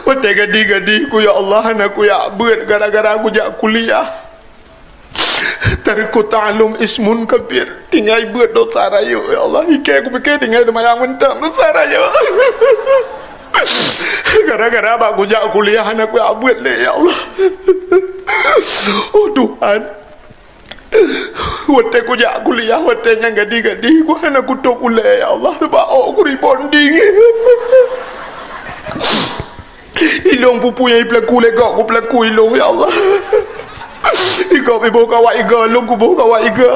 watai gadi-gadi ku ya Allah anakku ya berat gara-gara aku jak kuliah tariku ta'alum ismun kabir tinggal buat dosa raya ya Allah ikai aku fikir tinggal temayang mentang dosa raya gara-gara abang aku jak kuliah anak aku buat le ya Allah oh Tuhan watai aku jak kuliah watai yang gadi-gadi aku anak aku tok kuliah ya Allah sebab aku rebonding ilong pupu yang pelaku legak aku pelaku ilong ya Allah Ika ibu kawat iga long ku bawa kawat iga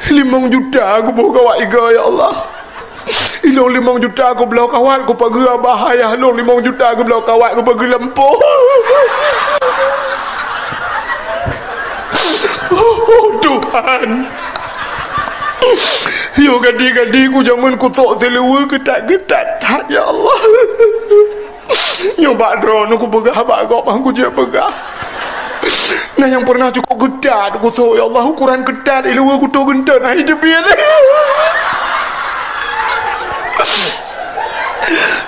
5 juta aku bawa kawat iga ya Allah ilong 5 juta aku belau kawat aku pergi bahaya long 5 juta aku belau kawat aku pergi lempuh oh Tuhan yo gadi-gadi ku jangan ku tok telewa ketat-ketat ya Allah bak drone aku pegah bak kok aku je pegah. Nah yang pernah cukup gedat aku tahu ya Allah ukuran gedat ilu aku tahu gentan nah hidup dia.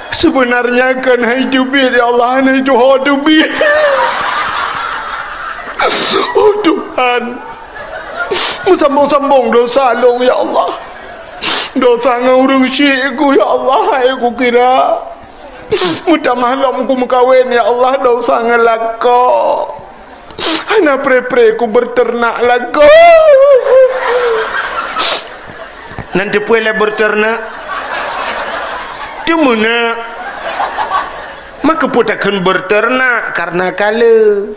Sebenarnya kan hidup dia ya Allah nah itu hidup dia. Oh Tuhan, sambung-sambung dosa long ya Allah. Dosa ngurung syikku ya Allah, aku kira mudah malam ku mengkawin ya Allah dosa ngelako. Ana pre-pre ku berternak lagu. Nanti puele berternak. Di mana? Maka putakan berternak karena kala.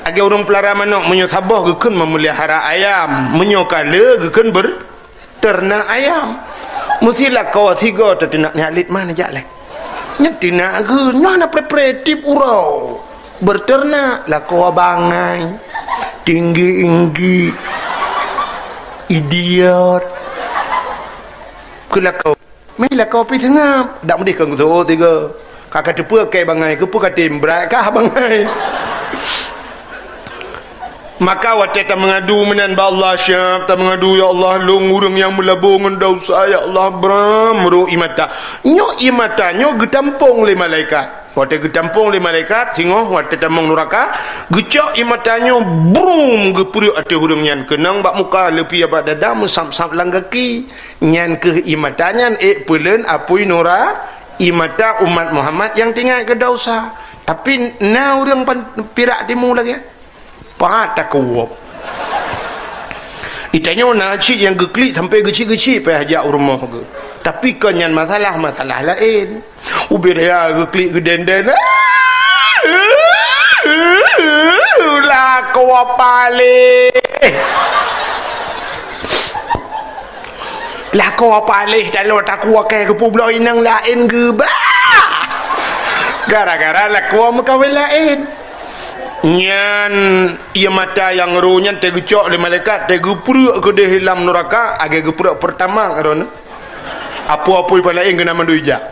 Agi orang pelara manok menyutabah gekun memelihara ayam, menyokala gekun berternak ayam. Mestilah kau tiga tertinak nyalit mana jak leh. Nyatina ke nana pre-pre urau. Berternak lah kau bangai tinggi idiot kelak kau mila kau pi tengah dak mudi kau tu tiga kakak depa kai bangai ke pu katimbrak kah bangai. Maka waktu mengadu menan ba Allah syab ta mengadu ya Allah long urang yang melabung dosa ya Allah bramru imata nyo imata nyo getampung le malaikat waktu getampung le malaikat singoh waktu tamong neraka gecok imatanyo brum gepuri ate urang nyan kenang bak muka lepi abak dada musam-sam langgaki nyan ke imatanyan pelen apui nora imata umat Muhammad yang tinggal ke dosa tapi na urang pirak timu lagi patah kuap itanya nak cik yang geklik sampai gecik-gecik pergi hajak rumah ke tapi kenyan masalah lain ubiraya geklik gedenden lah kuap palih lah kuap palih kalau tak kuap ke pulau inang lain ke gara-gara lah kuap mekawin lain nyan ia mata yang ngerunya tegecok oleh malaikat tegepuruk ke dia hilam neraka agak gepuruk pertama karena apa-apa yang lain kena manduija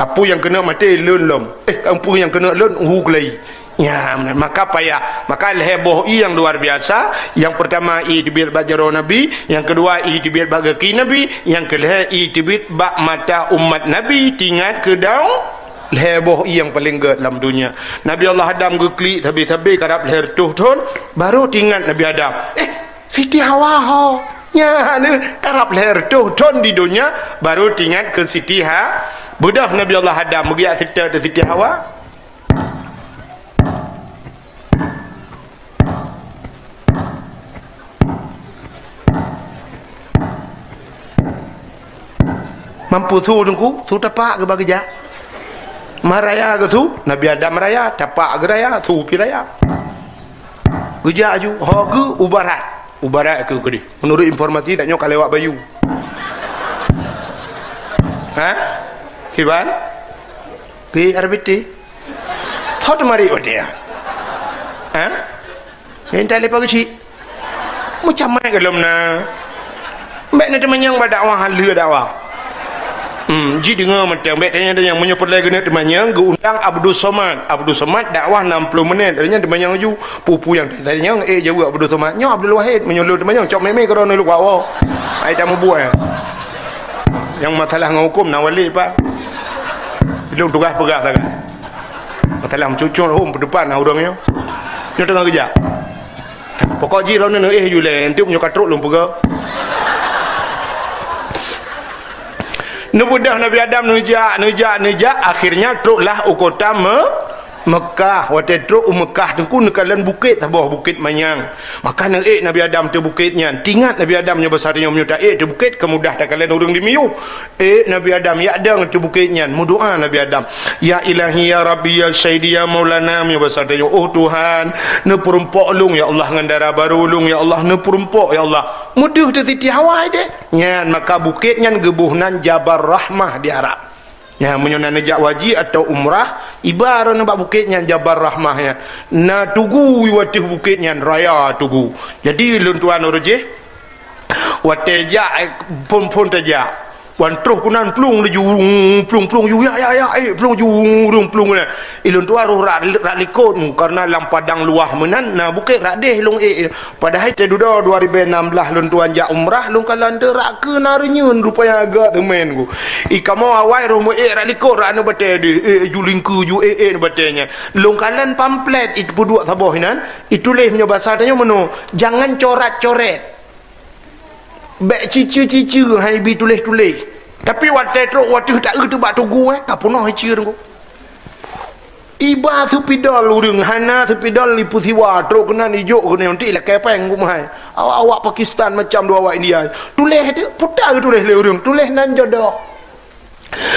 apa yang kena mati lun lom apa yang kena lun huklai ya maka payah maka heboh yang luar biasa yang pertama dibir bajaro nabi yang kedua dibir bagaki nabi yang ketiga dibir bak mata umat nabi tinggal ke daun heboh yang paling ke dalam dunia. Nabi Allah Adam geklik tabi-tabi karap leher tuhun baru tinggal Nabi Adam Siti Hawa ho nya ni karap leher tuhun di dunia baru tinggal ke Siti Ha budak Nabi Allah Adam begiak cerita de Siti Hawa mampu tu dengku tu tapak ke bagi jak maraya ke tu Nabi Adam maraya tapak ke raya tu pi raya gejak ju hoge ubarat ke gede menurut informasi tak nyok lewat bayu kiban pi RBT thot mari odia entah lepas kecil macam mana kalau na mbak ni teman yang berdakwah halu dakwah ji dengar macam betanya ada yang menyebut lagi ni temannya geundang Abdul Somad dakwah 60 minit adanya temannya ju pupu yang tadinya jauh Abdul Somad nyo Abdul Wahid menyulut temannya cok meme kerana lu wawo ai tak membuat yang masalah dengan hukum nawali pak belum tugas pegang sangat masalah mencucuk home depan orangnya nyo tengah kerja pokok ji rona jule nanti punya katruk lu pegang Nubudah Nabi Adam nujak akhirnya truklah ukota Mekah waktu truk Mekah tengku nekalan bukit tabah bukit manyang maka Nabi Adam tu bukitnya tingat Nabi Adam nya besarnya menyuta tu bukit kemudah tak kalian urang dimiu Nabi Adam ya ada tu bukitnya mudoa Nabi Adam ya ilahi ya rabbi ya sayyidi ya maulana nya besarnya oh Tuhan ne perumpok lung ya Allah ngandara baru lung ya Allah ne perumpok ya Allah mudah tu Siti Hawa deh nyan maka bukitnya gebuhnan Jabal Rahmah di Arab ya menyona nejak wajib atau umrah ibarat nampak bukitnya Jabal Rahmahnya na tugu watih bukitnya raya tugu jadi lun tuan urujih watih jak pun tajak wan terus kunan plung de plung yu ya plung yu rung plung na ilun tu aruh rak likut karena lam padang luah menan na bukit rak deh long padahal te duda 2016 lun tuan ja umrah lun kalan te rak ke narenyun rupanya agak temen ku ikamo awai romo rak likut rak na bate de juling ku ju batenya lun kalan pamflet itu puduk Sabah hinan itulis punya bahasa tanya meno jangan coret-coret bek cici hai bi tulis tapi waktu tak tu bak tugu apa noh ciur ku iba supidol urang hana supidol lipu siwa truk kena hijau kena nanti lah kepeng ku mai awak Pakistan macam dua awak India tulis tu putar tulis le urang tulis nan jodoh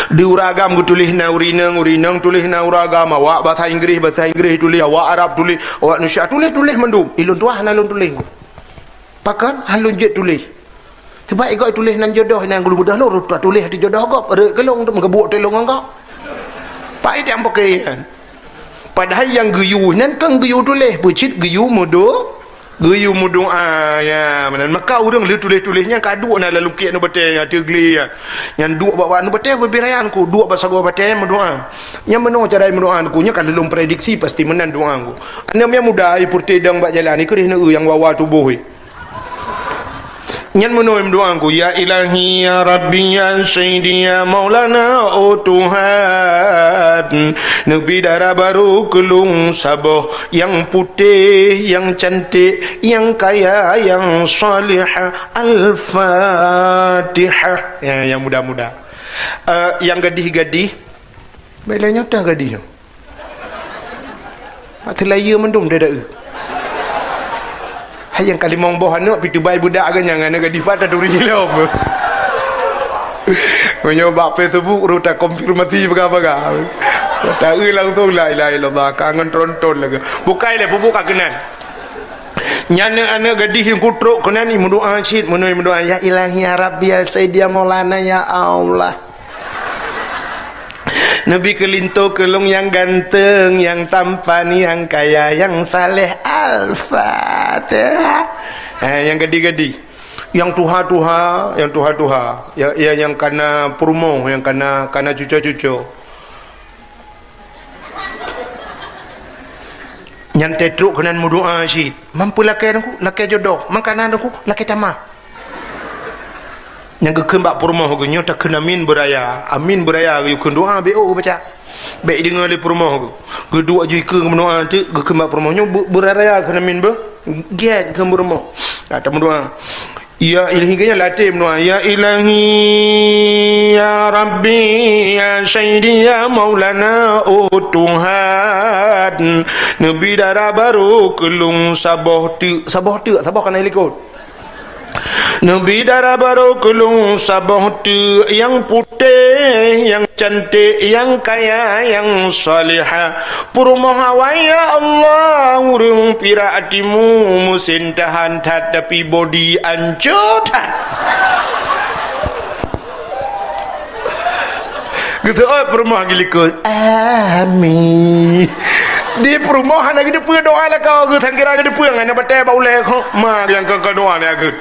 di uragam ku tulis na urinang tulis na uragam awak bahasa Inggeris tulis awak Arab tulis awak Nusia tulis mendum ilun tuah halun tulis ku pakan halun jet tulis sebab ikut tulis nan jodoh nan gulu mudah lo tulis di jodoh kau kelong mengebuk telong kau pak yang pakai padahal yang geyu nan kan geyu tulis bucit geyu mudu ya mana maka urang lu tulisnya kadu na lalu kek no bete ya tegli ya yang duk bawa no bete berbirayan ku duk bahasa gua bete mendoa nya meno cara mendoa ku nya kan belum prediksi pasti menan doa ku anda me muda ai purte dang bak jalan iku nih yang wawa tubuh nyan menuim doaku ya ilahi ya rabbi ya sayyidi ya maulana oh Tuhan Nabi darah baru kelung Sabah yang putih yang cantik yang kaya yang salihah al-fatihah ya, yang muda-muda yang gadih-gadih belanya dah gadih Pak Telaya mendung dia dah yang kali mong boh anak pitu bayi budak kan jangan nak di pada duri hilang menyoba Facebook ruta konfirmasi baga-baga tak langsung la ilaha illallah kangen tronton lagi bukai le buka kenan nyana anak gadis yang kutruk kenan ni mendoa syid mendoa ya ilahi ya rabbi ya sayyidi ya maulana ya Allah Nabi kelinto kelung yang ganteng, yang tampan, yang kaya, yang saleh al-fatihah. Yang gadi-gadi, yang tuha-tuha, yang kana purmo, yang kana cucu-cucu. Yang tetruk kenan mudoa syid. Mampu lakai aku, lakai jodoh, makanan aku, lakai tamah. Yang kekembak purmah aku nyata kena amin beraya you kena doa beo baca baik dengan le purmah aku kedua je ke mendoa tu kekembak purmahnya beraya kena amin be giat ke purmah ada mendoa ya ilahi kanya latih mendoa ya ilahi ya rabbi ya sayyidi ya maulana oh Tuhan Nabi darah baru kelung Sabah kan helikot Nabi darah baru kelung Sabah tu yang putih, yang cantik, yang kaya, yang salihah. Purmohawa ya Allah, urung pira atimu musin tahan tapi body ancut. Gitu purmoh gilikut. Amin. Di perumahan lagi depa doa lah kau ke tangkira ke depa ngana batai baulai kau ma yang kau doa ni aku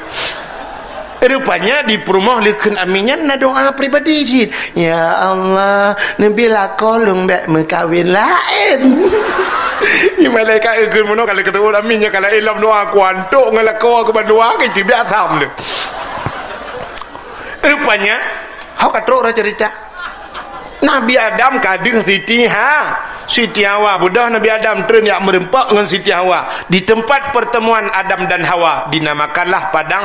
rupanya di perumahan lekun aminnya na doa pribadi je ya Allah nabi lah kolong bek mekawin lain ni malaikat ke mono kalau ketemu aminnya kalau ilam doa kuantuk ngalako aku berdoa ke tidak asam dia rupanya kau kata cerita Nabi Adam kadang Siti Hawa budak Nabi Adam turun yang merempak dengan Siti Hawa di tempat pertemuan Adam dan Hawa dinamakanlah padang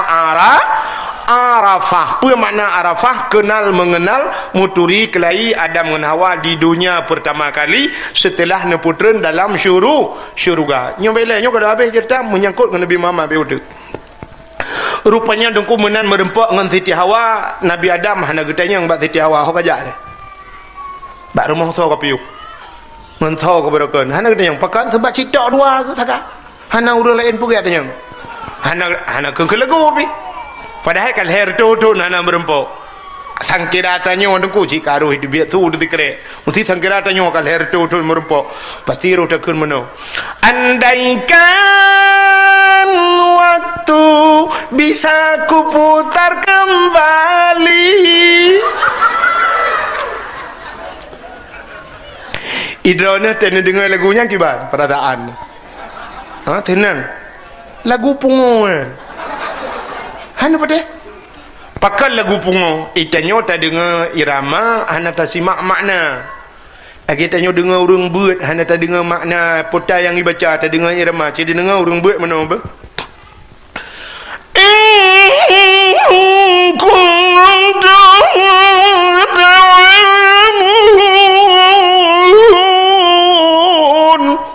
Arafah. Apa makna Arafah? Kenal mengenal muturi kelahi Adam dengan Hawa di dunia pertama kali setelah neputren dalam syurga. Nyobelanya kalau habis cerita menyangkut dengan Nabi Muhammad begitu. Rupanya dengku menan merempak dengan Siti Hawa Nabi Adam hana getanya mbak Siti Hawa kau kajak dia bak rumah tu kau piu mentau kau berakan hana getanya pakan sebab cerita dua tu tak hana urang lain pun katanya hana kengkelagu pi padahal kalau her tu hana merempak sangkira tanya orang ku cik karuh hidup biak tu udah dikerek mesti sangkira tanya kalau her tu merempak pasti roh takun mano andaikan waktu waktu bisa kuputar kembali. Idrona tena dengar lagunya kibar perasaan. Tenan. Lagu pungo. Hana pada? Pakai lagu pungo. Itanyo tak dengar irama, hana tak simak makna. Kita tanyo dengar urang buat, hana tak dengar makna pota yang dibaca, tak dengar irama. Jadi dengar urang buat mana apa?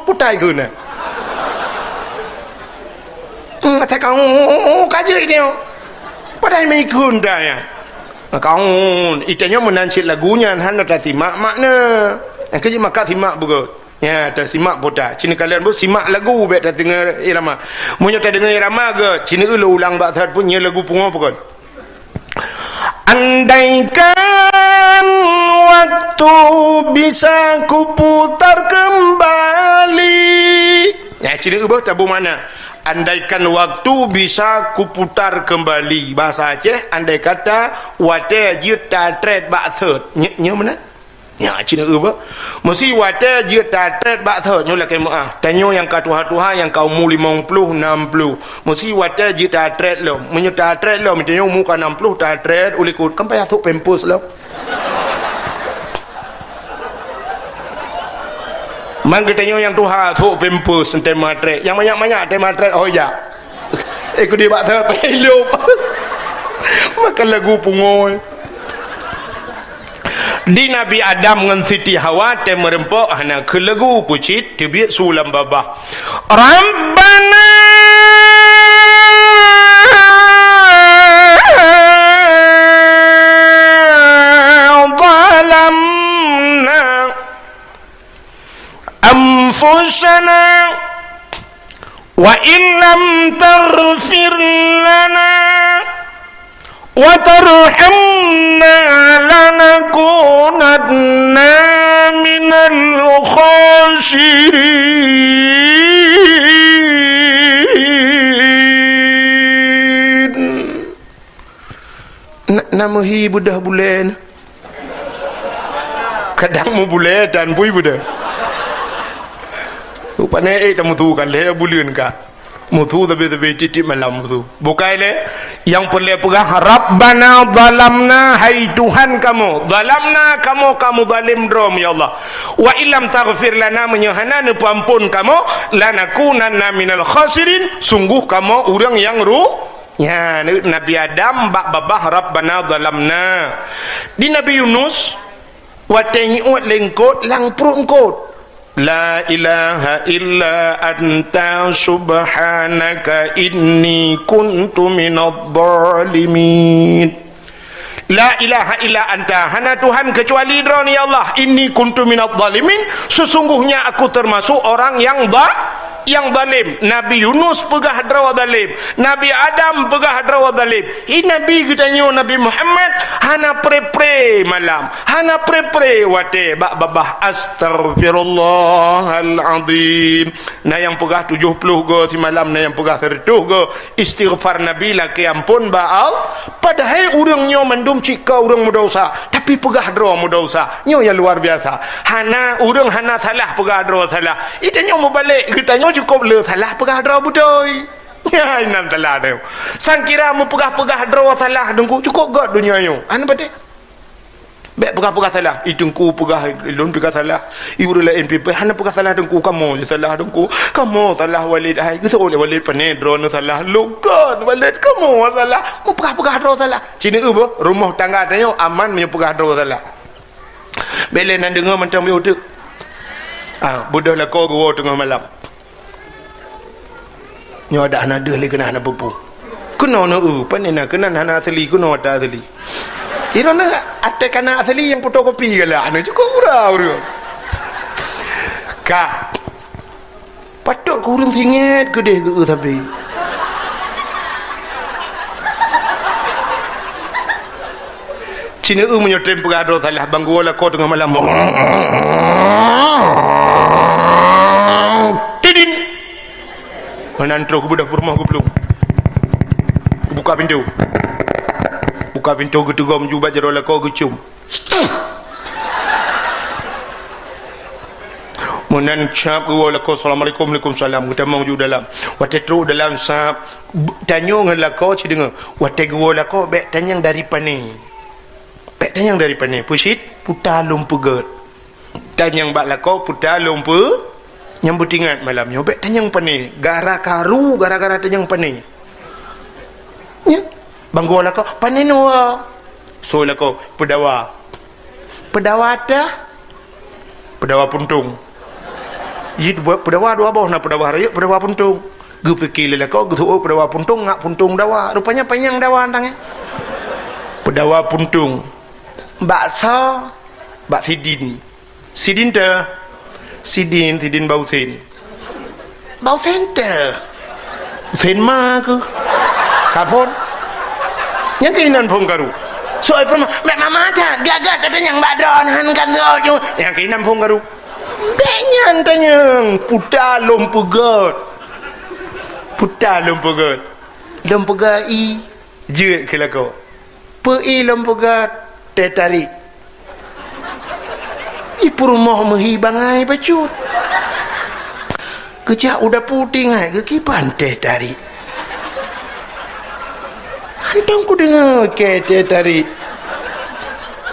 Putai ke na? Kata kau kaji ini. Padahal mengikut dah ya. Kau itanya menancit lagunya, hana tak simak makna. Yang kerja maka simak bukan. Ya, tak simak putai. Cina kalian pun simak lagu, bet tak dengar irama. Munya tak dengar irama ke? Cina ulang baksat punya lagu pungo bukan. Andaikan waktu bisa kuputar kembali. Ya, Cina ubah tabu mana? Andaikan waktu bisa kuputar kembali. Bahasa Aceh, andai kata wate juta tret baksat. Nya mana? Ya, Cina ubah. Mesti wate juta tret baksat. Nyolah kemah. Tanyo yang ka tuha-tuha yang kau mu 50 60. Mesti wate juta tret lo. Menyuta tret lo, mintanyo mu ka 60 ta tret uli kut kan payah tuk pempus lo. Man katanya yang tuha tuk pempus tema tret. Yang banyak-banyak tema tret oh ya. Aku dia baksat pelop. Makan lagu pungoy. Di Nabi Adam dengan Siti Hawa te merempok hana ke lagu pucit tebiat sulam babah. Rabbana zalamna anfusana wa in lam taghfir lana wa tarhamna lanakunanna minal khasirin. Nama hi budah bulan. Kadang mu bulan dan bui budah. Rupanya tamu tu kan le bulan ka. Mutu tapi titik malam tu. Bukai le yang perlu pegang Rabbana zalamna, hai Tuhan kamu, zalamna kamu zalim drom ya Allah. Wa illam taghfir lana, menyahana ampun kamu, lanakunanna minal khasirin, sungguh kamu orang yang ya Nabi Adam bak babah Rabbana zalamna. Di Nabi Yunus watengi uat lengkot lang prungkot. La ilaha illa anta subhanaka inni kuntu minadh dhalimin. La ilaha illa anta, hana Tuhan kecuali Dron ya Allah, inni kuntu minadh dhalimin, sesungguhnya aku termasuk orang yang zalim. Nabi Yunus pegah hadrawa zalim, Nabi Adam pegah hadrawa zalim. Ini Nabi katanya Nabi Muhammad hana pre malam, hana pre wate bak babah astaghfirullahalazim. Nah yang pegah 70 go si malam, nah yang pegah 30 go istighfar Nabi lah ke ampun baal. Padahal urangnya mendum cika urang mudosa, tapi pegah hadrawa mudosa. Nyo yang luar biasa. Hana urang hana salah pegah hadrawa salah. Itanya mau balik kitanya cukup le salah pegah hadrawa budoy. Ya inam salah dia. Sang kira mu pegah hadrawa salah dengku cukup gak dunia yo. Anu bade. Bek pegah salah, idengku pegah lon pegah salah. Ibu la NPP hana pegah salah dengku kamu je salah dengku. Kamu salah walid ai. Gitu oleh walid penedron salah. Lukan walid kamu salah. Mu pegah hadrawa salah. Cina ubo rumah tangga tanya aman mu pegah hadrawa salah. Belen nan dengar macam yo tu. Bodoh lah kau gua tengah malam. Nyo ada anak dia lagi kena anak pupu. Kena na panena kena anak asli kena ada asli. Irana ada kana asli yang fotokopi gala anu cukup urang. Ka. Patut kurang singet gede ke tapi. Cina menyotem pegado salah banggu la kau tengah malam. Tidin. Menantro ku budak rumah ku belum. buka pintu getegam jubat jero lako gecum munan cap lako assalamualaikum waalaikumsalam kita mau ju dalam watetru dalam sap tanyo ngan lako ci dengar wategwo lako bek tanyang dari pane pusit putalum pegat tanyang bak lako putalum pe nyambut ingat malam nyobek tanyang pane gara-gara tanyang pane ya banggo lako pane no so lako pedawa dah pedawa puntung yid pedawa dua bawah na pedawa raya pedawa puntung gu pikir lako gu tu pedawa puntung ngak puntung dawa rupanya panjang dawa antangnya pedawa puntung bakso bak sidin bausin teh usin ma ke kapon yang kainan pun karu soal pun mek mama ta gagal katanya yang badon han kan tu yang kainan pun karu benyan tanyang putalum pegat i jeut ke lako pe lum pegat teh tarik ipurmoh mehi bangai pacut kejak udah putih ngai ke kipan teh tarik hantang ku dengar ke teh tarik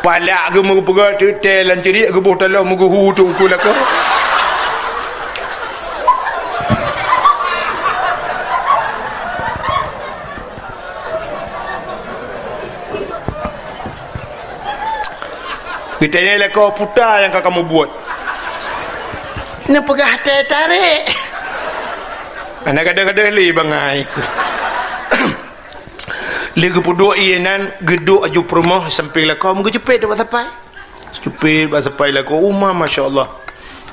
palak ke mugu pegat teh lan cerik ke boh talau mugu hutuk ku lako ditanya lako putar yang kamu buat ni pegah teh tarik anak kadang-kadang li bangai li gepuduk ianan geduk aju perumah sampai lako mugu cepet dapat sampai lako umah masya-Allah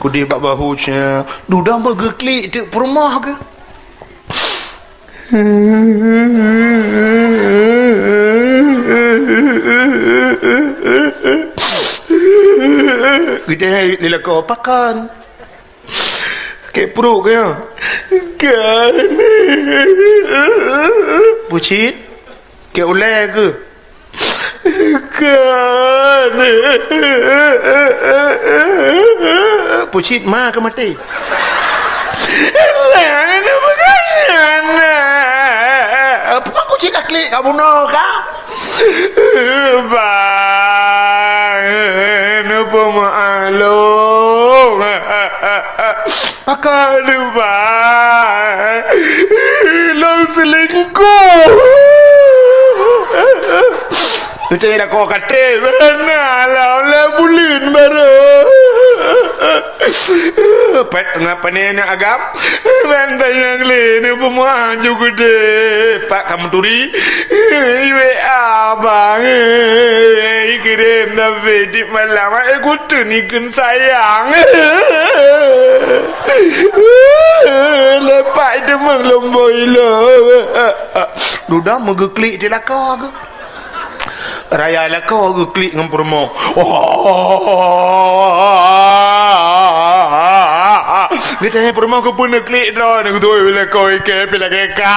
kudih bak bahunya dudah bergeklik di perumah ke kita lila kau pakan kayak perut ke kan pucit kayak ulai ke kan pucit ma ke mati lah bagaimana apa pucit kaklik kamu no kah apa maalung akan lupa lo selingkuh itu yang kau kata mana lah bulin baru ngapa ni nak agam bantai yang lain pemah juga deh pak kamu turi iwe abang kirim nabi di malam kutu ni kan sayang lepas itu mengelomboi lo duda megeklik di lakau ke raya lakau geklik dengan permo kita ni permo ke pun klik dah ni tu bila kau ke bila ka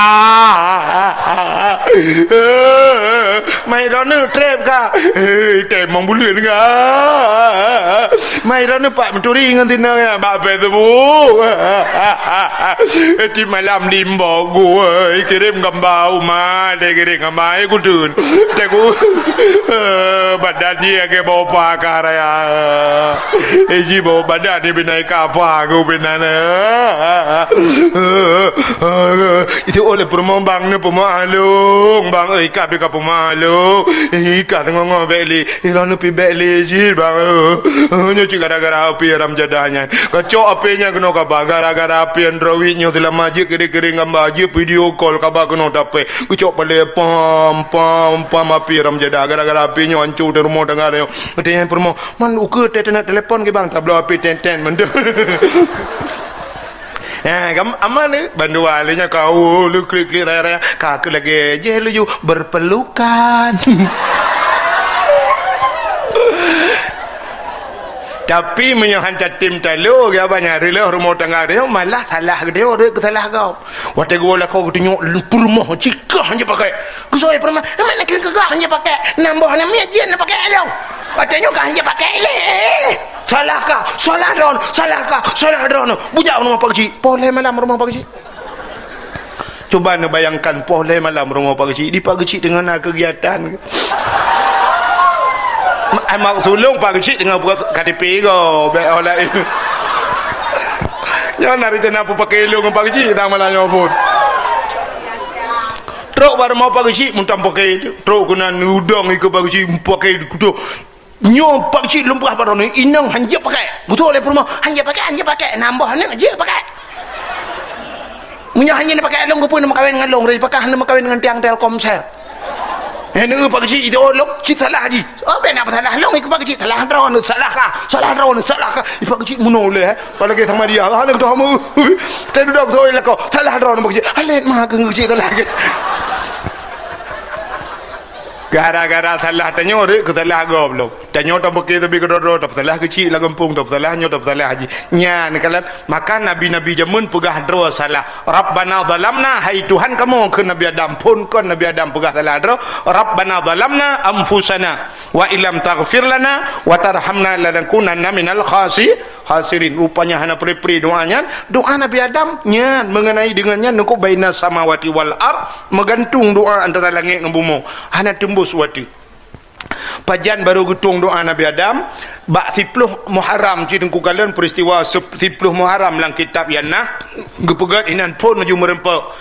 mai rona trap ka ke mong bulan ka mai rona pak menturi dengan tina ya bak pe tu di malam limbo gue kirim gambar rumah dia kirim gambar aku tun aku badan dia ke bawa pakar ya eji bawa badan dia binai kapal aku binana itu oleh pemombang ni pemalung bang ikat dekat pemalung ikat tengok beli ilan pi beli ji bang nyuci gara-gara api ram jadahnya kacau apinya kena kabar gara-gara api androidnya dalam majik kering-kering gambar je video call kabar kena dapat kacau pada pam api ram jadah gara-gara apinya hancur di rumah tengah dia katanya permo man uke nak telefon ke bang tablo api ten mende kamu aman ni bandu alinya kau lu klik raya kakak lagi je lu berpelukan Tapi hantar tim talu ke banyak rela rumah tangga dia malah salah dia orang salah kau. Waktu gua lah kau tengok rumah cikah hanya pakai. Kusoi perma mana kegak hanya pakai. Nambah namanya je nak pakai dong. Katanya kan hanya pakai le. Salah kau, salah drone, salah kau, salah drone. Bujak rumah Pak Cik. Boleh malam rumah Pak Cik. Cuba anda bayangkan boleh malam rumah Pak Cik. Di Pak Cik dengan kegiatan. Mak sulung Pak Cik dengan buat KTP kau. Baik orang lain. Jangan nak rencana apa pakai elok dengan Pak Cik. Tak malah nyobot. Truk baru mau Pak Cik. Muntah pakai. Truk kena udang ke Pak Cik. Pakai kudu. Nyo Pak Cik lumpah pada ni. Inang hanya pakai. Betul oleh rumah. Hanya pakai. Nambah ni hanya pakai. Punya hanya nak pakai long pun nak kahwin dengan long. Pakai nak kahwin dengan tiang Telkomsel. Ini Pak Cik itu long cik salah haji. Apa nak salah long ikut Pak Cik salah drone salah kah? Salah drone salah kah? Pak Cik menoleh. Kalau kita sama dia, anak tu kamu. Saya duduk tu lah kau. Salah drone Pak Cik. Alet mah ke Cik salah ke? Gara-gara salah tanya orang ke salah goblok. Tanya tak pakai tapi kedua-dua tak salah kecil lah kampung tak salahnya tak salah haji. Nya ni kalau makan nabi-nabi jamun pegah dua salah. Rabbana zalamna hai Tuhan kamu ke Nabi Adam pun kan Nabi Adam pegah salah dua. Rabbana zalamna anfusana wa illam taghfir lana wa tarhamna lanakunanna minal khasirin. Rupanya hana pri-pri doanya. Doa Nabi Adam nya mengenai dengannya nuku baina samawati wal ard menggantung doa antara langit dengan bumi. Hana tembus suatu pajan baru gutung doa Nabi Adam bak 10 Muharram citengku kalian peristiwa 10 Muharram lang kitab yanah gepegat inan pun menuju merempak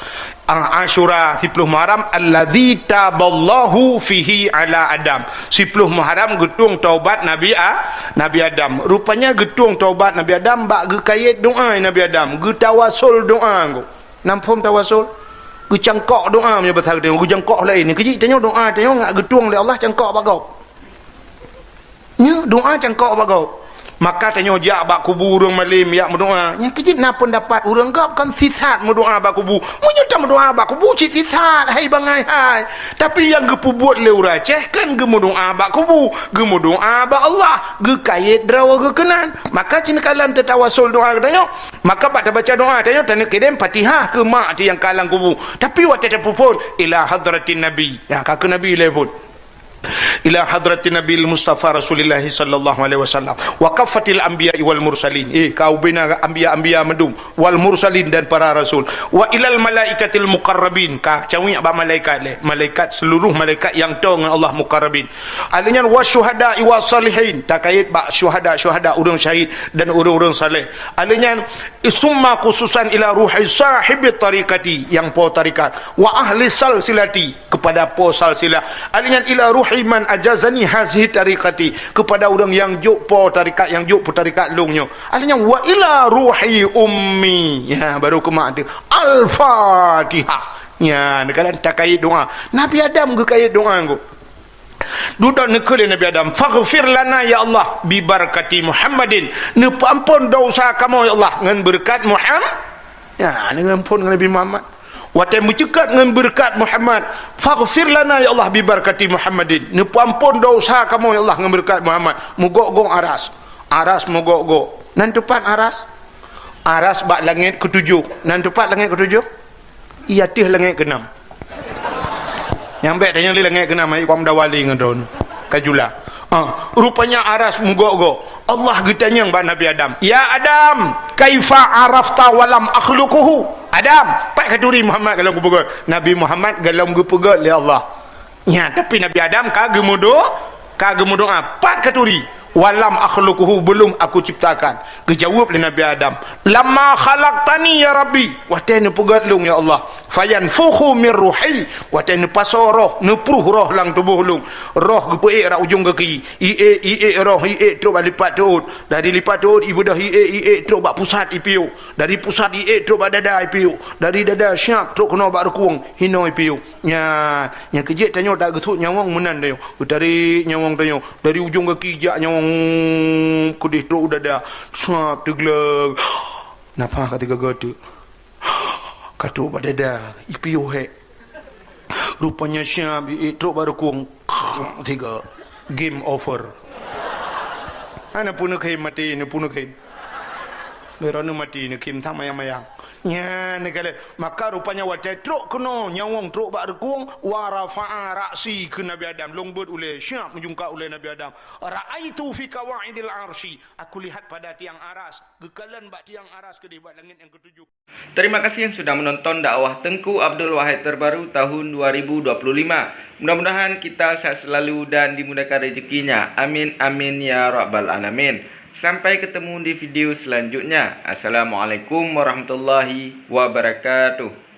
Ashura 10 Muharram alladzi taballahu fihi ala Adam 10 Muharram getung taubat Nabi Adam rupanya getung taubat Nabi Adam bak gekayat doa Nabi Adam getawasul doa ngko nampum tawasul cangkok doa punya pasal dia cangkok lain ni kecik tanya doa tanya ngak getuang oleh Allah cangkok bagau nya doa cangkok bagau maka tanya jak bak kubu urang malim yak berdoa nya kecik nak pendapat urang gap kan sisat berdoa bak kubu menyuta berdoa bak kubu cik sisat hai bangai hai tapi yang gepu buat le urang ceh kan gemu doa bak kubu gemu doa bak Allah ge kait drawa ge kenan maka cina kalan tertawasul doa tanya maka bak baca doa tanya tanya kedem Fatihah ke mak ti yang kalang kubu tapi waktu terpupun ila hadratin nabi ya kak nabi level ila hadratin nabil mustafa rasulillah sallallahu alaihi wasallam wa kafatil anbiya wal mursalin kau bina anbiya medum wal mursalin dan para rasul wa ilal malaikatil muqarrabin ka cawi ba malaikat seluruh malaikat yang tahu dengan Allah muqarrabin alanya wasyuhada wa salihin takait ba syuhada urang syahid dan urang saleh alanya summa khususan ila ruhi sahibi tariqati yang po tarikat wa ahli salsilati kepada po salsilah alanya ila ruhi man ajazani hazihi tariqati kepada orang yang juk po tarikat yang juk po tarikat lungnya alanya wa ila ruhi ummi ya baru kemak dia al-fatihah ya nekalan takai doa Nabi Adam ke kaya doa ngko duduk nekele Nabi Adam faghfir lana ya Allah bi barakati Muhammadin ne ampun dosa kamu ya Allah dengan berkat Muhammad ya dengan ampun Nabi Muhammad watai mencekat dengan berkat Muhammad faghfir lana ya Allah bi barakati Muhammadin ne ampun dosa kamu ya Allah dengan berkat Muhammad mugok-gong aras mugok-gok nan tepat aras bak langit ke-7 nan tepat langit ke-7 iatih langit ke-6 yang baik tanya langit ke-6 ai kuam dawali ngadon kajula rupanya aras mugok-gok Allah getanya bak Nabi Adam ya Adam kaifa arafta walam akhluquhu Adam pak katuri Muhammad kalau ku pegat Nabi Muhammad kalau ku pegat li Allah ya tapi Nabi Adam kagem doa pat katuri walam akhluquhu belum aku ciptakan kejawab oleh Nabi Adam lamma khalaqtani ya rabbi watene pegat lung ya Allah fayanfukhu min ruhi watene pasoroh nepruh roh lang tubuh lung roh gepe ra ujung kaki ie roh ie terus lipat tuut dari lipat tuut ibu dah ie terus bak pusat ipiu dari pusat ie terus bak dada ipiu dari dada syak terus kena bak rekuang hino ipiu nya kejit tanya tak getut nyawang menan dia dari nyawang tanya dari ujung kaki jak nyawang kudih teruk dada suap tegleg napa ketika gede katu pada dada ipiu he rupanya syab teruk baru kuang tiga game over Ana pun kai mati ni pun kai. Beranu mati ni kim sama yang mayang. Ya negala maka rupanya wajah truk kena nyawang truk bak rekung wa rafa'a ra'si ke Nabi Adam longbot oleh syab menjungka oleh Nabi Adam. Ra'aitu fi qawaidil arsy. Aku lihat pada tiang aras, gekalan bak tiang aras ke di bak langit yang ketujuh. Terima kasih yang sudah menonton dakwah Tengku Abdul Wahid terbaru tahun 2025. Mudah-mudahan kita sehat selalu dan dimudahkan rezekinya. Amin amin ya rabbal alamin. Sampai ketemu di video selanjutnya. Assalamualaikum warahmatullahi wabarakatuh.